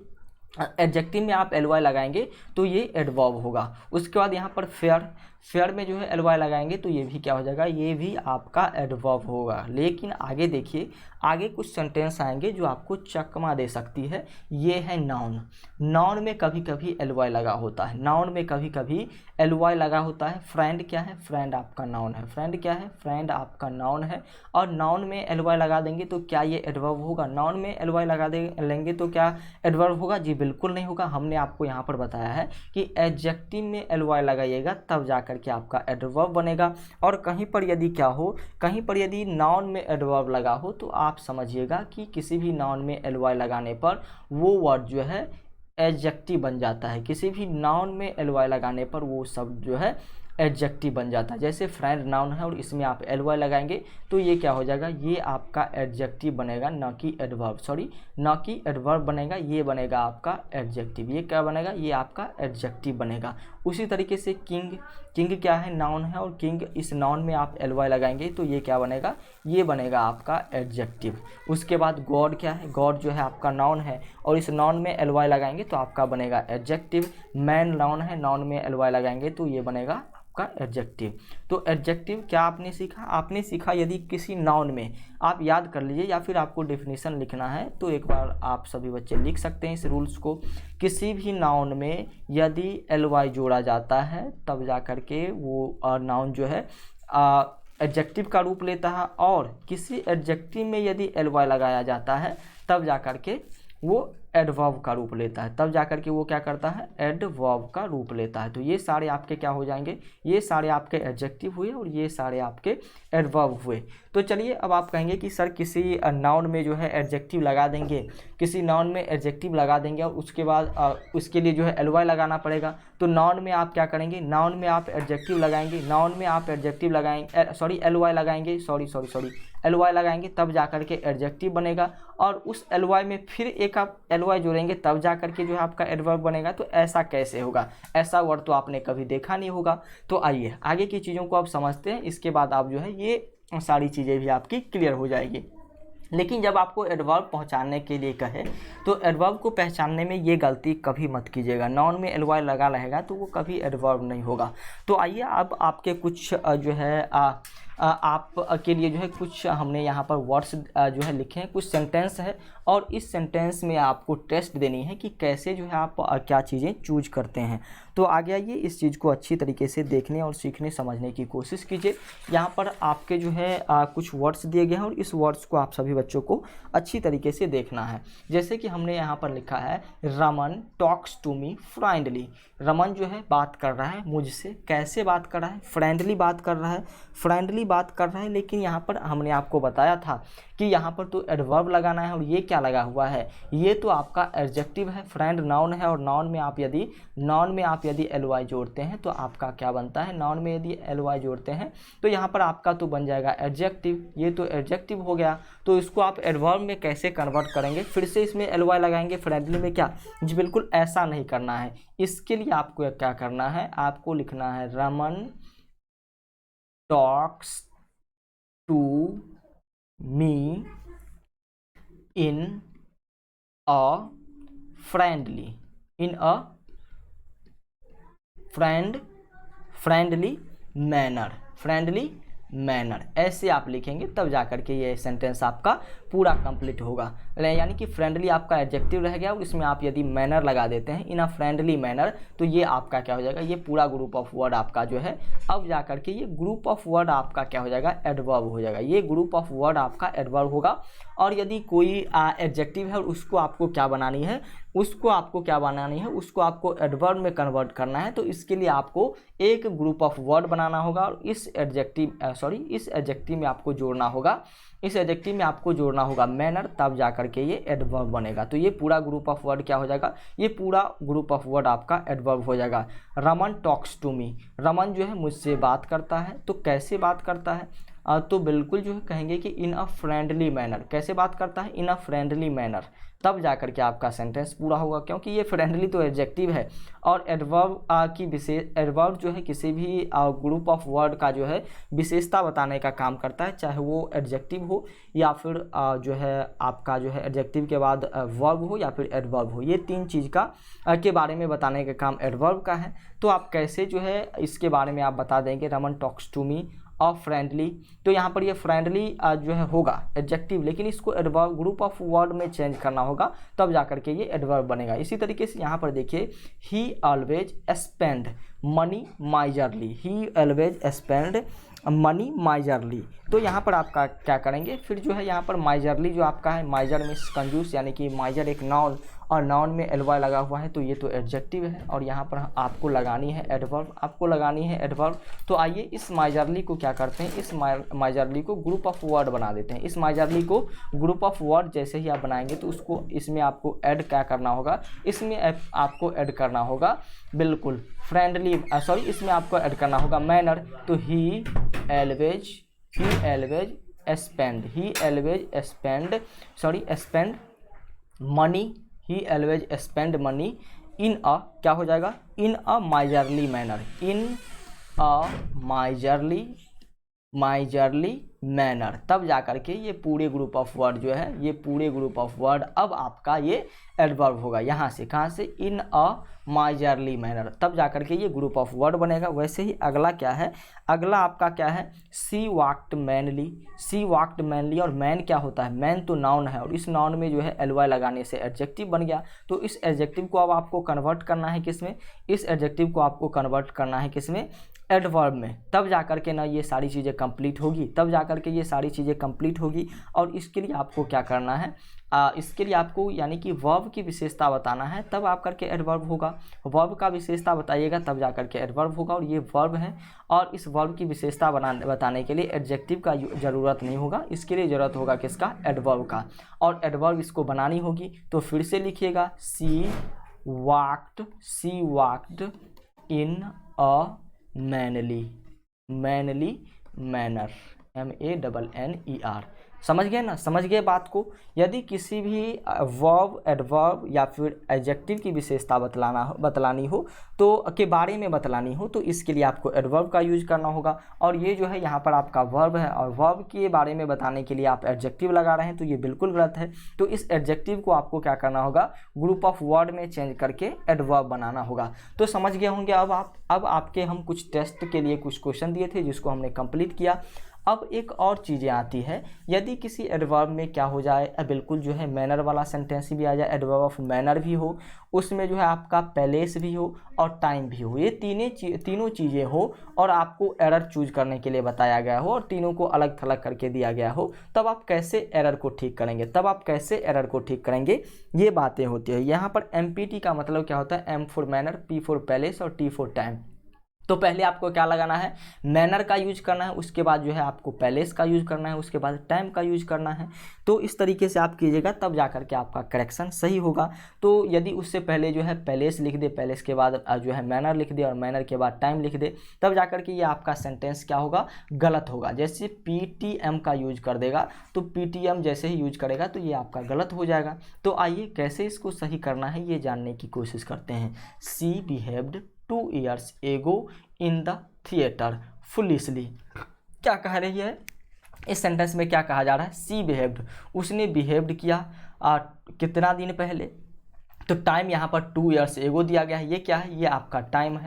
एडजेक्टिव में आप ly लगाएंगे तो ये एडवर्ब होगा। उसके बाद यहाँ पर फेयर, फेयर में जो है ly लगाएंगे तो ये भी क्या हो जाएगा, ये भी आपका एडवर्ब होगा। लेकिन आगे देखिए, आगे कुछ सेंटेंस आएंगे जो आपको चकमा दे सकती है। ये है नाउन, नाउन में कभी कभी ly लगा होता है, नाउन में कभी कभी ly लगा होता है। फ्रेंड क्या है, फ्रेंड आपका नाउन है, फ्रेंड क्या है, फ्रेंड आपका नाउन है और नाउन में ly लगा देंगे तो क्या ये एडवर्ब होगा, नाउन में ly लगा लेंगे तो क्या एडवर्ब होगा, जी बिल्कुल नहीं होगा। हमने आपको यहाँ पर बताया है कि एडजेक्टिव में ly लगाइएगा तब जाकर के आपका एडवर्ब बनेगा। और कहीं पर यदि क्या हो, कहीं पर यदि नाउन में एडवर्ब लगा हो तो आप समझिएगा कि किसी भी नाउन में ly लगाने पर वो वर्ड जो है एडजेक्टिव बन जाता है, किसी भी नाउन में ly लगाने पर वो शब्द जो है एडजेक्टिव बन जाता है। जैसे फ्रेंड नाउन है और इसमें आप ly लगाएंगे तो ये क्या हो जाएगा, ये आपका एडजेक्टिव बनेगा ना कि एडवर्ब, सॉरी ना कि एडवर्ब बनेगा, ये बनेगा आपका एडजेक्टिव। ये क्या बनेगा, ये आपका एडजेक्टिव बनेगा। उसी तरीके से किंग, किंग क्या है, नाउन है और किंग इस नाउन में आप ly लगाएंगे तो ये क्या बनेगा, ये बनेगा आपका एडजेक्टिव। उसके बाद गॉड क्या है, गॉड जो है आपका नाउन है और इस नाउन में ly लगाएंगे तो आपका बनेगा एडजेक्टिव। मैन नाउन है, नाउन में ly लगाएंगे तो ये बनेगा का एडजेक्टिव। तो एडजेक्टिव क्या आपने सीखा, आपने सीखा यदि किसी नाउन में, आप याद कर लीजिए या फिर आपको डेफिनेशन लिखना है तो एक बार आप सभी बच्चे लिख सकते हैं इस रूल्स को। किसी भी नाउन में यदि ly जोड़ा जाता है तब जा कर के वो नाउन जो है एडजेक्टिव का रूप लेता है और किसी एडजेक्टिव में यदि ly लगाया जाता है तब जा कर के वो एडवर्ब का रूप लेता है, तब जाकर के वो क्या करता है, एडवर्ब का रूप लेता है। तो ये सारे आपके क्या हो जाएंगे, ये सारे आपके एडजेक्टिव हुए और ये सारे आपके एडवर्ब हुए। तो चलिए अब आप कहेंगे कि सर किसी नाउन में जो है एडजेक्टिव लगा देंगे, किसी नाउन में एडजेक्टिव लगा देंगे और उसके बाद उसके लिए जो है ly लगाना पड़ेगा। तो नाउन में आप क्या करेंगे, नाउन में आप एडजेक्टिव लगाएंगे, नाउन में आप एडजेक्टिव लगाएंगे, सॉरी ly लगाएंगे, सॉरी ly लगाएंगे तब जाकर के एडजेक्टिव बनेगा और उस ly में फिर एक आप ly जोड़ेंगे तब जाकर के जो है आपका एडवर्ब बनेगा। तो ऐसा कैसे होगा, ऐसा वर्ड तो आपने कभी देखा नहीं होगा। तो आइए आगे की चीज़ों को आप समझते हैं, इसके बाद आप जो है ये सारी चीज़ें भी आपकी क्लियर हो जाएगी। लेकिन जब आपको एडवर्ब पहचानने के लिए कहे तो एडवर्ब को पहचानने में ये गलती कभी मत कीजिएगा, नाउन में ly लगा रहेगा तो वो कभी एडवर्ब नहीं होगा। तो आइए अब आपके कुछ जो है आप के लिए जो है कुछ हमने यहाँ पर वर्ड्स जो है लिखे हैं, कुछ सेंटेंस है और इस सेंटेंस में आपको टेस्ट देनी है कि कैसे जो है आप क्या चीज़ें चूज करते हैं। तो आगे आइए इस चीज़ को अच्छी तरीके से देखने और सीखने समझने की कोशिश कीजिए। यहाँ पर आपके जो है कुछ वर्ड्स दिए गए हैं और इस वर्ड्स को आप सभी बच्चों को अच्छी तरीके से देखना है। जैसे कि हमने यहाँ पर लिखा है Raman talks to me friendly. Raman जो है बात कर रहा है मुझसे, कैसे बात कर रहा है, फ्रेंडली बात कर रहा है, फ्रेंडली बात कर रहा है। लेकिन यहाँ पर हमने आपको बताया था कि यहाँ पर तो एडवर्ब लगाना है और ये क्या लगा हुआ है, ये तो आपका एडजेक्टिव है, फ्रेंड नाउन है और नाउन में आप यदि ly जोड़ते हैं तो आपका क्या बनता है, नाउन में यदि ly जोड़ते हैं तो यहाँ पर आपका तो बन जाएगा एडजेक्टिव, ये तो एडजेक्टिव हो गया। तो इसको आप एडवर्ब में कैसे कन्वर्ट करेंगे, फिर से इसमें ly लगाएंगे फ्रेंडली में, क्या जी बिल्कुल ऐसा नहीं करना है। इसके लिए आपको क्या करना है, आपको लिखना है Raman talks to me in a friendly, in a friendly manner, friendly manner, ऐसे आप लिखेंगे तब जाकर के ये सेंटेंस आपका पूरा कंप्लीट होगा। यानी कि फ्रेंडली आपका एडजेक्टिव रह गया और इसमें आप यदि मैनर लगा देते हैं, इन अ फ्रेंडली मैनर, तो ये आपका क्या हो जाएगा, ये पूरा ग्रुप ऑफ वर्ड आपका जो है अब जा करके ये ग्रुप ऑफ वर्ड आपका क्या हो जाएगा, एडवर्ब हो जाएगा। ये ग्रुप ऑफ वर्ड आपका एडवर्ब होगा। और यदि कोई एडजेक्टिव है और उसको आपको क्या बनानी है, उसको आपको एडवर्ब में कन्वर्ट करना है, तो इसके लिए आपको एक ग्रुप ऑफ वर्ड बनाना होगा और इस एडजेक्टिव में आपको जोड़ना होगा मैनर, तब जा करके ये एडवर्ब बनेगा। तो ये पूरा ग्रुप ऑफ वर्ड क्या हो जाएगा, ये पूरा ग्रुप ऑफ वर्ड आपका एडवर्ब हो जाएगा। Raman talks to me, Raman जो है मुझसे बात करता है। तो कैसे बात करता है, तो बिल्कुल जो है कहेंगे कि इन अ फ्रेंडली मैनर। कैसे बात करता है, इन अ फ्रेंडली मैनर, तब जा करके आपका सेंटेंस पूरा होगा। क्योंकि ये फ्रेंडली तो एडजेक्टिव है और एडवर्ब जो है किसी भी ग्रुप ऑफ वर्ड का जो है विशेषता बताने का काम करता है, चाहे वो एडजेक्टिव हो या फिर जो है आपका जो है एडजेक्टिव के बाद वर्ब हो या फिर एडवर्ब हो। ये तीन चीज़ का के बारे में बताने का काम एडवर्ब का है। तो आप कैसे जो है इसके बारे में आप बता देंगे, रमन टॉक्स टू मी और फ्रेंडली, तो यहाँ पर ये फ्रेंडली जो है होगा एडजेक्टिव, लेकिन इसको एडवर्ब ग्रुप ऑफ वर्ड में चेंज करना होगा, तब जा करके ये एडवर्ब बनेगा। इसी तरीके से यहाँ पर देखिए, ही ऑलवेज स्पेंड मनी माइजरली, ही ऑलवेज स्पेंड मनी माइजरली। तो यहाँ पर आपका क्या करेंगे, फिर जो है यहाँ पर माइजरली जो आपका है, माइजर में कंजूस, यानी कि माइजर एक नाउन और नाउन में एलवाई लगा हुआ है, तो ये तो एडजेक्टिव है और यहाँ पर आपको लगानी है एडवर्ब, तो आइए इस माइजरली को क्या करते हैं, इस माइजरली को ग्रुप ऑफ वर्ड बना देते हैं। इस माइजरली को ग्रुप ऑफ वर्ड जैसे ही आप बनाएंगे तो उसको इसमें आपको ऐड क्या करना होगा, इसमें आपको ऐड करना होगा बिल्कुल फ्रेंडली, इसमें आपको ऐड करना होगा मैनर। तो he always spend money, he always spend money in a क्या हो जाएगा, इन अ माइजरली मैनर, तब जा करके ये पूरे ग्रुप ऑफ वर्ड जो है, ये पूरे ग्रुप ऑफ वर्ड अब आपका ये एडवर्ब होगा। यहाँ से कहाँ से, इन अ माइजरली मैनर, तब जा करके ये ग्रुप ऑफ वर्ड बनेगा। वैसे ही अगला क्या है, अगला आपका क्या है, सी वॉक्ड मैनली, और मैन क्या होता है, मैन तो नाउन है और इस नाउन में जो है एलवाई लगाने से एडजेक्टिव बन गया। तो इस एडजेक्टिव को अब आपको कन्वर्ट करना है किसमें, इस एडजेक्टिव को आपको कन्वर्ट करना है किसमें, एडवर्ब में, तब जा करके ना ये सारी चीज़ें कंप्लीट होगी। और इसके लिए आपको क्या करना है, इसके लिए आपको यानी कि वर्ब की विशेषता बताना है, तब आप करके एडवर्ब होगा। वर्ब का विशेषता बताइएगा तब जा करके एडवर्ब होगा, और ये वर्ब है और इस वर्ब की विशेषता बताने के लिए एडजेक्टिव का ज़रूरत नहीं होगा, इसके लिए ज़रूरत होगा किसका, एडवर्ब का। और एडवर्ब इसको बनानी होगी, तो फिर से लिखिएगा, she walked in a manly manner, MANNER। समझ गए ना, समझ गए बात को। यदि किसी भी वर्ब, एडवर्ब या फिर एडजेक्टिव की विशेषता बतलानी हो तो के बारे में बतलानी हो, तो इसके लिए आपको एडवर्ब का यूज करना होगा। और ये जो है यहाँ पर आपका वर्ब है और वर्ब के बारे में बताने के लिए आप एडजेक्टिव लगा रहे हैं, तो ये बिल्कुल गलत है। तो इस एडजेक्टिव को आपको क्या करना होगा, ग्रुप ऑफ वर्ड में चेंज करके एडवर्ब बनाना होगा। तो समझ गए होंगे अब आपके हम कुछ टेस्ट के लिए कुछ क्वेश्चन दिए थे जिसको हमने कंप्लीट किया। अब एक और चीज़ें आती है, यदि किसी एडवर्ब में क्या हो जाए, बिल्कुल जो है मैनर वाला सेंटेंस भी आ जाए, एडवर्ब ऑफ मैनर भी हो, उसमें जो है आपका पैलेस भी हो और टाइम भी हो, ये तीनों चीज़ें हो और आपको एरर चूज करने के लिए बताया गया हो और तीनों को अलग थलग करके दिया गया हो, तब आप कैसे एरर को ठीक करेंगे, ये बातें होती है। यहाँ पर MPT का मतलब क्या होता है, M for manner, P for palace और T फॉर टाइम। तो पहले आपको क्या लगाना है, मैनर का यूज करना है, उसके बाद जो है आपको पैलेस का यूज करना है, उसके बाद टाइम का यूज करना है। तो इस तरीके से आप कीजिएगा, तब जा करके आपका करेक्शन सही होगा। तो यदि उससे पहले जो है पैलेस लिख दे, पैलेस के बाद जो है मैनर लिख दे और मैनर के बाद टाइम लिख दे, तब जा करके ये आपका सेंटेंस क्या होगा, गलत होगा। जैसे PTM का यूज कर देगा, तो PTM जैसे ही यूज करेगा तो ये आपका गलत हो जाएगा। तो आइए कैसे इसको सही करना है ये जानने की कोशिश करते हैं। सी behaved 2 years ago in the theater foolishly, क्या कह रही है, इस सेंटेंस में क्या कहा जा रहा है, सी बिहेव्ड, उसने बिहेव्ड किया कितना दिन पहले, तो टाइम यहाँ पर 2 years ago दिया गया है। ये क्या है, ये आपका टाइम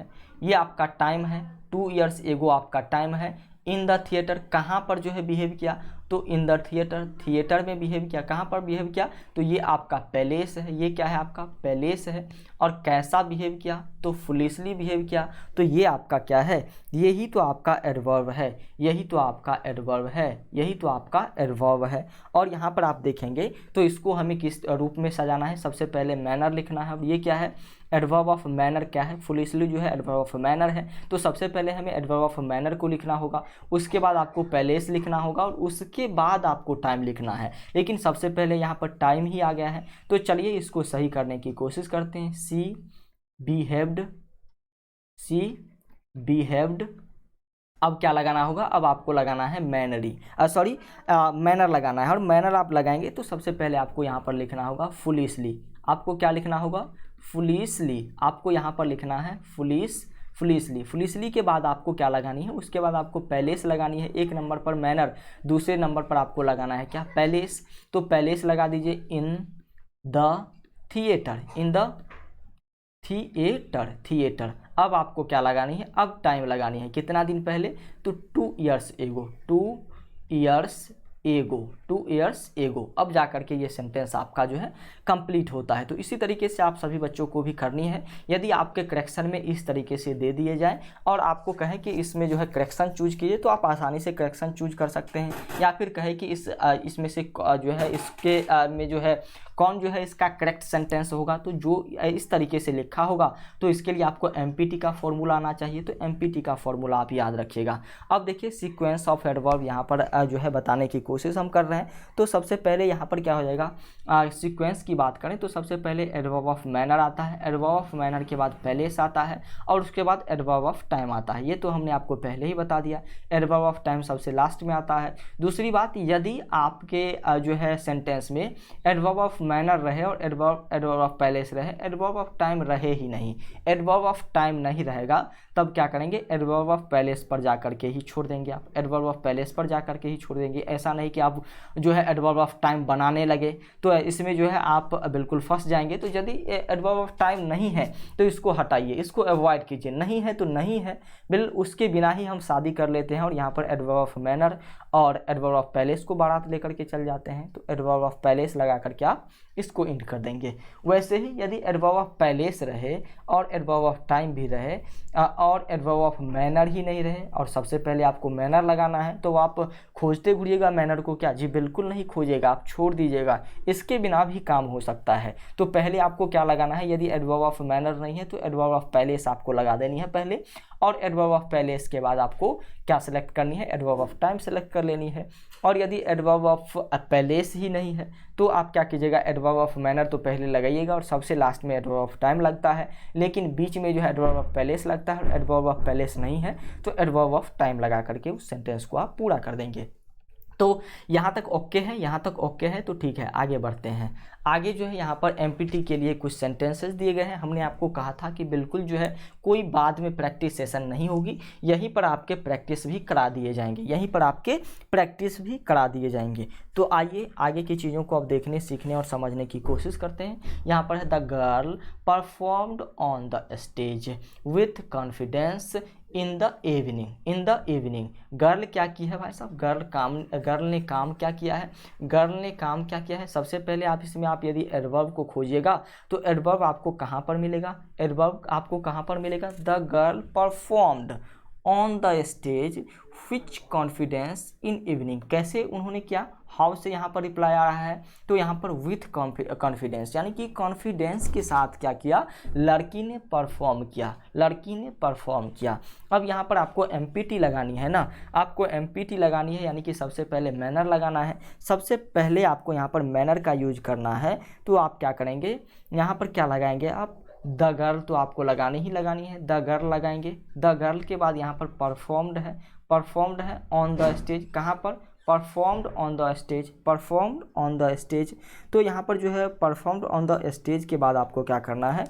है, 2 years ago आपका टाइम है। इन द थिएटर, कहाँ पर जो है बिहेव किया, तो इन द थिएटर, थिएटर में बिहेव किया। कहाँ पर बिहेव किया? तो ये आपका पैलेस है, ये क्या है आपका पैलेस है। और कैसा बिहेव किया? तो फुलिशली बिहेव किया। तो ये आपका क्या है? यही तो आपका एडवर्ब है, यही तो आपका एडवर्ब है, यही तो आपका एडवर्ब है। और यहाँ पर आप देखेंगे तो इसको हमें किस रूप में सजाना है? सबसे पहले मैनर लिखना है। अब ये क्या है? एडवर्ब ऑफ मैनर क्या है? फुलिशली जो है एडवर्ब ऑफ मैनर है। तो सबसे पहले हमें एडवर्ब ऑफ मैनर को लिखना होगा, उसके बाद आपको पैलेस लिखना होगा और उसके बाद आपको टाइम लिखना है। लेकिन सबसे पहले यहाँ पर टाइम ही आ गया है। तो चलिए इसको सही करने की कोशिश करते हैं। सी बिहेव्ड। अब क्या लगाना होगा? अब आपको लगाना है मैनरी, मैनर लगाना है। और मैनर आप लगाएंगे तो सबसे पहले आपको यहाँ पर लिखना होगा फुलिशली। आपको क्या लिखना होगा? फुलिशली। आपको यहाँ पर लिखना है फुलिशली के बाद आपको क्या लगानी है? उसके बाद आपको पैलेस लगानी है। एक नंबर पर मैनर, दूसरे नंबर पर आपको लगाना है क्या? पैलेस। तो पैलेस लगा दीजिए इन द थिएटर। अब आपको क्या लगानी है? अब टाइम लगानी है। कितना दिन पहले? तो 2 इयर्स एगो। अब जा करके ये सेंटेंस आपका जो है कंप्लीट होता है। तो इसी तरीके से आप सभी बच्चों को भी करनी है। यदि आपके करेक्शन में इस तरीके से दे दिए जाएं और आपको कहें कि इसमें जो है करेक्शन चूज कीजिए, तो आप आसानी से करेक्शन चूज कर सकते हैं। या फिर कहे कि इसमें से जो है इसके में जो है कौन जो है इसका करेक्ट सेंटेंस होगा, तो जो इस तरीके से लिखा होगा तो इसके लिए आपको एमपीटी का फॉर्मूला आना चाहिए। तो एमपीटी का फॉर्मूला आप याद रखिएगा। अब देखिए सीक्वेंस ऑफ एडवर्ब यहाँ पर जो है बताने की कोशिश हम कर रहे हैं। तो सबसे पहले यहाँ पर क्या हो जाएगा? सीक्वेंस की बात करें तो सबसे पहले एडवर्ब ऑफ मैनर आता है, एडवर्ब ऑफ मैनर के बाद पैलेस आता है और उसके बाद एडवर्ब ऑफ टाइम आता है। ये तो हमने आपको पहले ही बता दिया। एडवर्ब ऑफ टाइम सबसे लास्ट में आता है। दूसरी बात, यदि आपके जो है सेंटेंस में एडवर्ब ऑफ मैनर रहे और एडवर्ब ऑफ पैलेस रहे, एडवर्ब ऑफ टाइम रहे ही नहीं, एडवर्ब ऑफ टाइम नहीं रहेगा, तब क्या करेंगे? एडवर्ब ऑफ पैलेस पर जा करके ही छोड़ देंगे। आप एडवर्ब ऑफ पैलेस पर जा करके ही छोड़ देंगे। ऐसा नहीं कि आप जो है एडवर्ब ऑफ टाइम बनाने लगे, तो इसमें जो है आप बिल्कुल फंस जाएंगे। तो यदि एडवर्ब ऑफ टाइम नहीं है तो इसको हटाइए, इसको अवॉइड कीजिए। नहीं है तो नहीं है, उसके बिना ही हम शादी कर लेते हैं और यहाँ पर एडवर्ब ऑफ मैनर और एडवर्ब ऑफ पैलेस को बारात लेकर के चल जाते हैं। तो एडवर्ब ऑफ पैलेस लगा करके आप इसको इंड कर देंगे। वैसे ही यदि एडवर्ब ऑफ पैलेस रहे और एडवर्ब ऑफ टाइम भी रहे और एडवर्ब ऑफ मैनर ही नहीं रहे और सबसे पहले आपको मैनर लगाना है, तो आप खोजते घूरिएगा मैनर को क्या? जी बिल्कुल नहीं खोजिएगा, आप छोड़ दीजिएगा। इसके बिना भी काम हो सकता है। तो पहले आपको क्या लगाना है? यदि एडवर्ब ऑफ मैनर नहीं है तो एडवर्ब ऑफ पैलेस आपको लगा देनी है पहले, और एडवर्ब ऑफ पैलेस के बाद आपको क्या सेलेक्ट करनी है? एडवर्ब ऑफ टाइम सेलेक्ट कर लेनी है। और यदि एडवर्ब ऑफ पैलेस ही नहीं है तो आप क्या कीजिएगा? एडवर्ब ऑफ मैनर तो पहले लगाइएगा और सबसे लास्ट में एडवर्ब ऑफ टाइम लगता है, लेकिन बीच में जो है एडवर्ब ऑफ पैलेस लगता है। एडवर्ब ऑफ पैलेस नहीं है तो एडवर्ब ऑफ टाइम लगा करके उस सेंटेंस को आप पूरा कर देंगे। तो यहाँ तक ओके है, यहाँ तक ओके है, तो ठीक है, आगे बढ़ते हैं। आगे जो है यहाँ पर एमपीटी के लिए कुछ सेंटेंसेस दिए गए हैं। हमने आपको कहा था कि बिल्कुल जो है कोई बाद में प्रैक्टिस सेशन नहीं होगी, यहीं पर आपके प्रैक्टिस भी करा दिए जाएंगे, तो आइए आगे की चीज़ों को अब देखने, सीखने और समझने की कोशिश करते हैं। यहाँ पर है the girl performed on the stage with confidence in the evening. Girl क्या की है भाई साहब? गर्ल ने काम क्या किया है? सबसे पहले आप इसमें आप यदि एडवर्ब को खोजिएगा तो एडवर्ब आपको कहाँ पर मिलेगा? The girl performed on the stage which confidence in evening. कैसे उन्होंने किया? हाउ से यहाँ पर रिप्लाई आ रहा है, तो यहाँ पर विथ कॉन्फिडेंस, यानी कि कॉन्फिडेंस के साथ क्या किया? लड़की ने परफॉर्म किया। अब यहाँ पर आपको एमपीटी लगानी है ना, यानी कि सबसे पहले मैनर लगाना है। सबसे पहले आपको यहाँ पर मैनर का यूज करना है, तो आप क्या करेंगे? यहाँ पर क्या लगाएंगे आप? द गर्ल तो आपको लगानी है, द गर्ल लगाएंगे। द गर्ल के बाद यहाँ पर परफॉर्म्ड है ऑन द स्टेज। कहाँ पर? Performed on the stage. तो यहाँ पर जो है परफॉर्म्ड ऑन द स्टेज के बाद आपको क्या करना है?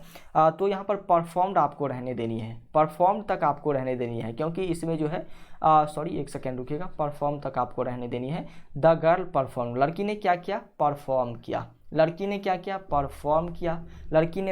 तो यहाँ पर परफॉर्म्ड आपको रहने देनी है, परफॉर्म तक आपको रहने देनी है, क्योंकि इसमें जो है एक सेकेंड रुकिएगा, परफॉर्म तक आपको रहने देनी है। द गर्ल परफॉर्म, लड़की ने क्या किया? परफॉर्म किया। लड़की ने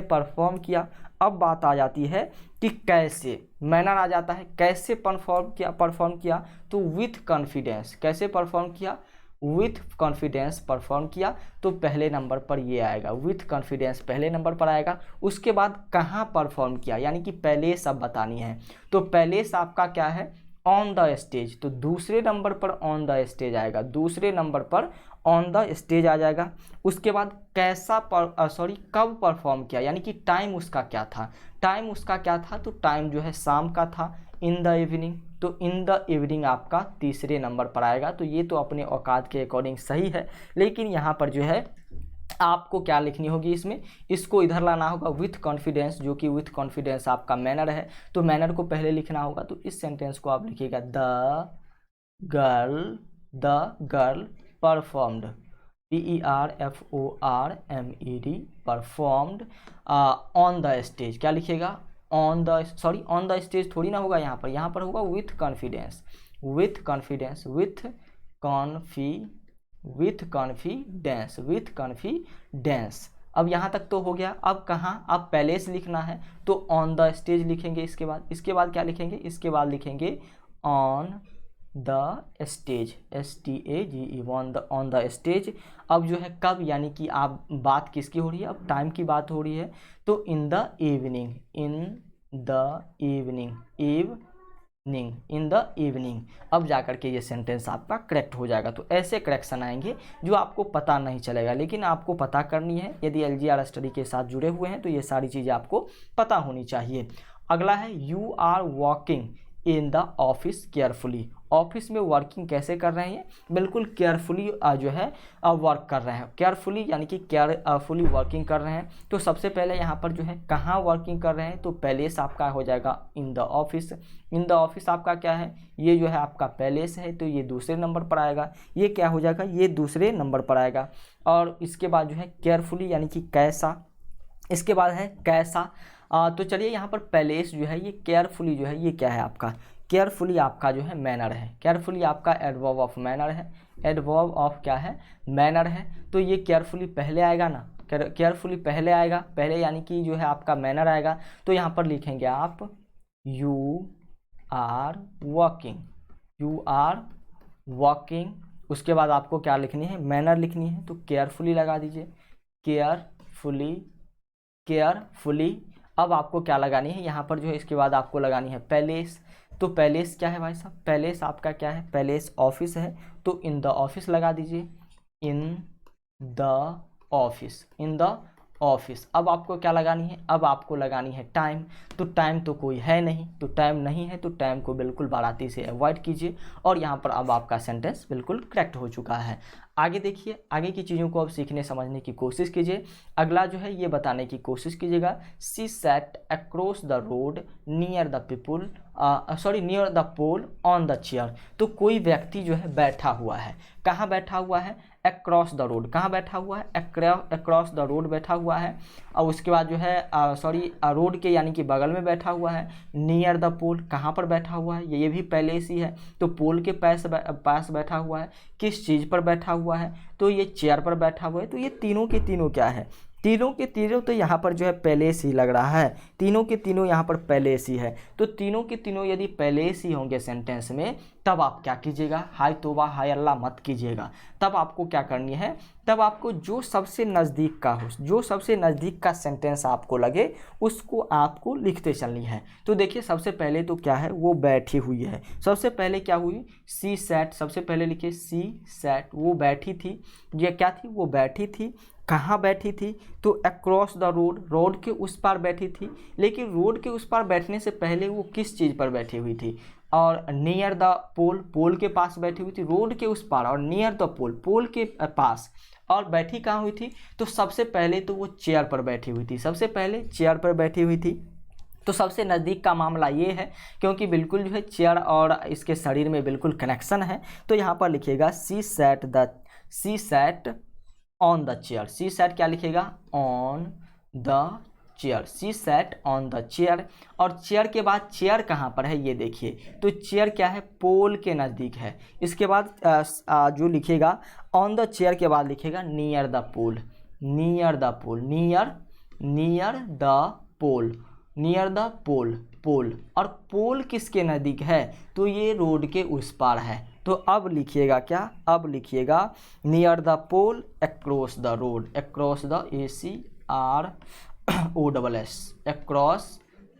परफॉर्म किया। अब बात आ जाती है कि कैसे, मैनर आ जाता है, कैसे परफॉर्म किया? तो विथ कॉन्फिडेंस। कैसे परफॉर्म किया? विथ कॉन्फिडेंस परफॉर्म किया तो पहले नंबर पर ये आएगा, विथ कॉन्फिडेंस पहले नंबर पर आएगा। उसके बाद कहाँ परफॉर्म किया, यानी कि प्लेस अब बतानी है, तो प्लेस आपका क्या है, ऑन द स्टेज, तो दूसरे नंबर पर ऑन द स्टेज आएगा, दूसरे नंबर पर ऑन द स्टेज आ जाएगा। उसके बाद कैसा कब परफॉर्म किया, यानी कि टाइम उसका क्या था, टाइम उसका क्या था, तो टाइम जो है शाम का था, इन द इवनिंग, तो इन द इवनिंग आपका तीसरे नंबर पर आएगा। तो ये तो अपने औकात के अकॉर्डिंग सही है, लेकिन यहाँ पर जो है आपको क्या लिखनी होगी, इसमें इसको इधर लाना होगा विथ कॉन्फिडेंस, जो कि विथ कॉन्फिडेंस आपका मैनर है, तो मैनर को पहले लिखना होगा। तो इस सेंटेंस को आप लिखिएगा the girl performed, PERFORMED performed on the stage, क्या लिखिएगा, ऑन द स्टेज थोड़ी ना होगा यहाँ पर होगा विथ कॉन्फिडेंस, विथ कॉन्फिडेंस। अब यहाँ तक तो हो गया। अब कहाँ, अब पैलेस लिखना है तो ऑन द स्टेज लिखेंगे। इसके बाद क्या लिखेंगे, इसके बाद लिखेंगे on the stage, STAGE, on the stage. अब जो है कब, यानी कि आप बात किसकी हो रही है, अब टाइम की बात हो रही है, तो इन द इवनिंग, अब जाकर के ये सेंटेंस आपका करेक्ट हो जाएगा। तो ऐसे करेक्शन आएंगे जो आपको पता नहीं चलेगा, लेकिन आपको पता करनी है। यदि LGR स्टडी के साथ जुड़े हुए हैं तो ये सारी चीज़ें आपको पता होनी चाहिए। अगला है you are walking in the office carefully, office में वर्किंग कैसे कर रहे हैं, बिल्कुल केयरफुली जो है वर्क कर रहे हैं, केयरफुली यानी कि केयरफुली वर्किंग कर रहे हैं। तो सबसे पहले यहाँ पर जो है कहाँ वर्किंग कर रहे हैं, तो पैलेस आपका हो जाएगा इन the office, in the office आपका क्या है, ये जो है आपका पैलेस है, तो ये दूसरे नंबर पर आएगा, ये क्या हो जाएगा, ये दूसरे नंबर पर आएगा। और इसके बाद जो है केयरफुली यानी कि कैसा, इसके बाद है कैसा। तो चलिए यहाँ पर पैलेस जो है ये केयरफुली जो है ये क्या है आपका, केयरफुली आपका जो है मैनर है, केयरफुली आपका एडवर्ब ऑफ मैनर है, एडवर्ब ऑफ क्या है, मैनर है। तो ये केयरफुली पहले आएगा ना, केयरफुली पहले आएगा, पहले यानी कि जो है आपका मैनर आएगा। तो यहाँ पर लिखेंगे आप यू आर वॉकिंग, उसके बाद आपको क्या लिखनी है, मैनर लिखनी है, तो केयरफुली लगा दीजिए, केयरफुली। अब आपको क्या लगानी है यहाँ पर जो है, इसके बाद आपको लगानी है पैलेस। तो पैलेस क्या है भाई साहब, पैलेस आपका क्या है, पैलेस ऑफिस है, तो इन द ऑफिस लगा दीजिए, इन द ऑफिस। अब आपको क्या लगानी है, अब आपको लगानी है टाइम। तो टाइम तो कोई है नहीं, तो टाइम नहीं है, तो टाइम को बिल्कुल बाराती से अवॉइड कीजिए। और यहाँ पर अब आपका सेंटेंस बिल्कुल करेक्ट हो चुका है। आगे देखिए, आगे की चीज़ों को अब सीखने समझने की कोशिश कीजिए। अगला जो है ये बताने की कोशिश कीजिएगा, she sat across the road near the pole on the chair. तो कोई व्यक्ति जो है बैठा हुआ है, कहाँ बैठा हुआ है, अक्रॉस द रोड, कहाँ बैठा हुआ है, अक्रॉस द रोड बैठा हुआ है। और उसके बाद जो है रोड के यानी कि बगल में बैठा हुआ है। नियर द पोल, कहाँ पर बैठा हुआ है, ये भी पैलेस ही है, तो पोल के पास बैठा हुआ है। किस चीज़ पर बैठा हुआ है, तो ये चेयर पर बैठा हुआ है। तो ये तीनों के तीनों क्या है, तीनों के तीनों तो यहाँ पर जो है पैलेस ही लग रहा है, तीनों के तीनों यहाँ पर पैलेस ही है। तो तीनों के तीनों यदि पैलेस ही होंगे सेंटेंस में, तब आप क्या कीजिएगा, हाय तौबा हाय अल्लाह मत कीजिएगा। तब आपको क्या करनी है, तब आपको जो सबसे नज़दीक का हो, जो सबसे नज़दीक का सेंटेंस आपको लगे उसको आपको लिखते चलनी है। तो देखिए सबसे पहले तो क्या है, वो बैठी हुई है। सबसे पहले क्या हुई, सी सैट, सबसे पहले लिखिए सी सैट, वो बैठी थी। ये क्या थी, वो बैठी थी। कहाँ बैठी थी, तो अक्रॉस द रोड, रोड के उस पार बैठी थी। लेकिन रोड के उस पार बैठने से पहले वो किस चीज़ पर बैठी हुई थी, और नियर द पोल, पोल के पास बैठी हुई थी। रोड के उस पार और नियर द पोल, पोल के पास, और बैठी कहाँ हुई थी, तो सबसे पहले तो वो चेयर पर बैठी हुई थी, सबसे पहले चेयर पर बैठी हुई थी। तो सबसे नज़दीक का मामला ये है, क्योंकि बिल्कुल जो है चेयर और इसके शरीर में बिल्कुल कनेक्शन है। तो यहाँ पर लिखिएगा she sat on the chair, she sat क्या लिखेगा, on the chair, she sat on the chair. और चेयर के बाद चेयर कहाँ पर है, ये देखिए, तो चेयर क्या है, पोल के नज़दीक है। इसके बाद जो लिखेगा ऑन द चेयर के बाद लिखेगा near the pole, near the pole, near the pole. और पोल किसके नज़दीक है, तो ये रोड के उस पार है, तो अब लिखिएगा क्या, अब लिखिएगा near the pole across the road, across the ACROSS, across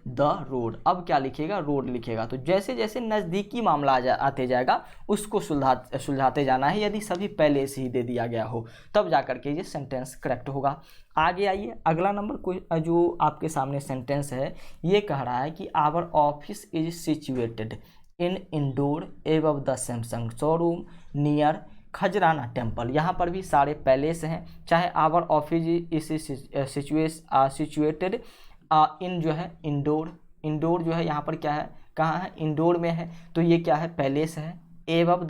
the road. अब क्या लिखिएगा, रोड लिखिएगा। तो जैसे जैसे नज़दीकी मामला आते जाएगा उसको सुलझाते जाना है। यदि सभी पहले से ही दे दिया गया हो तब जाकर के ये सेंटेंस करेक्ट होगा। आगे आइए, अगला नंबर कोई जो आपके सामने सेंटेंस है ये कह रहा है कि our office is situated in Indore above the Samsung showroom near Khajrana temple. यहाँ पर भी सारे पैलेस हैं, चाहे our office is situated in जो है इंडोर, इंडोर जो है यहाँ पर क्या है, कहाँ है, इंडोर में है, तो ये क्या है, पैलेस है। एबव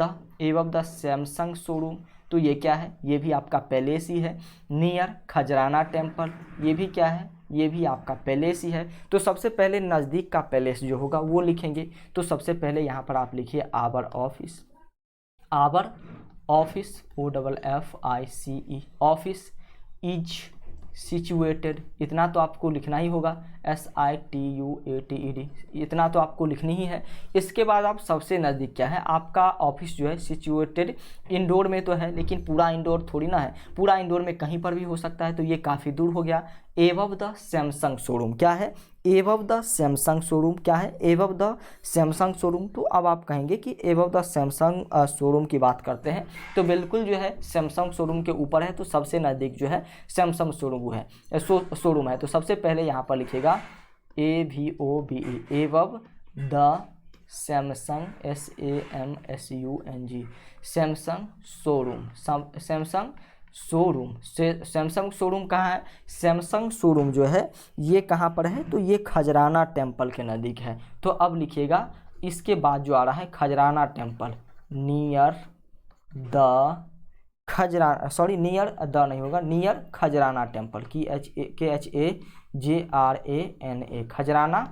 द सैमसंग शोरूम, तो ये क्या है, ये भी आपका पैलेस ही है। नियर खजराना टेम्पल, ये भी क्या है, ये भी आपका पैलेस ही है। तो सबसे पहले नज़दीक का पैलेस जो होगा वो लिखेंगे। तो सबसे पहले यहाँ पर आप लिखिए our office, our office OFFICE, office is situated, इतना तो आपको लिखना ही होगा, SITUATED, इतना तो आपको लिखनी ही है। इसके बाद आप सबसे नज़दीक क्या है, आपका ऑफिस जो है सिचुएटेड इंडोर में तो है, लेकिन पूरा इंडोर थोड़ी ना है, पूरा इंडोर में कहीं पर भी हो सकता है, तो ये काफ़ी दूर हो गया। एबव द सैमसंग शोरूम, क्या है, एबव द सैमसंग शोरूम, क्या है, एबव द सैमसंग शोरूम। तो अब आप कहेंगे कि एबव द सैमसंग शोरूम की बात करते हैं तो बिल्कुल जो है सैमसंग शोरूम के ऊपर है, तो सबसे नज़दीक जो है सैमसंग शोरूम है, शोरूम है। तो सबसे पहले यहाँ पर लिखिएगा AVOBE, above the Samsung SAMSUNG, Samsung showroom, Samsung showroom. Samsung showroom कहाँ है, सैमसंग शोरूम जो है ये कहाँ पर है, तो ये खजराना टेम्पल के नज़दीक है। तो अब लिखिएगा इसके बाद जो आ रहा है Khajrana temple, near the Khajrana, sorry near the नहीं होगा, near Khajrana temple, KHAJRANA, Khajrana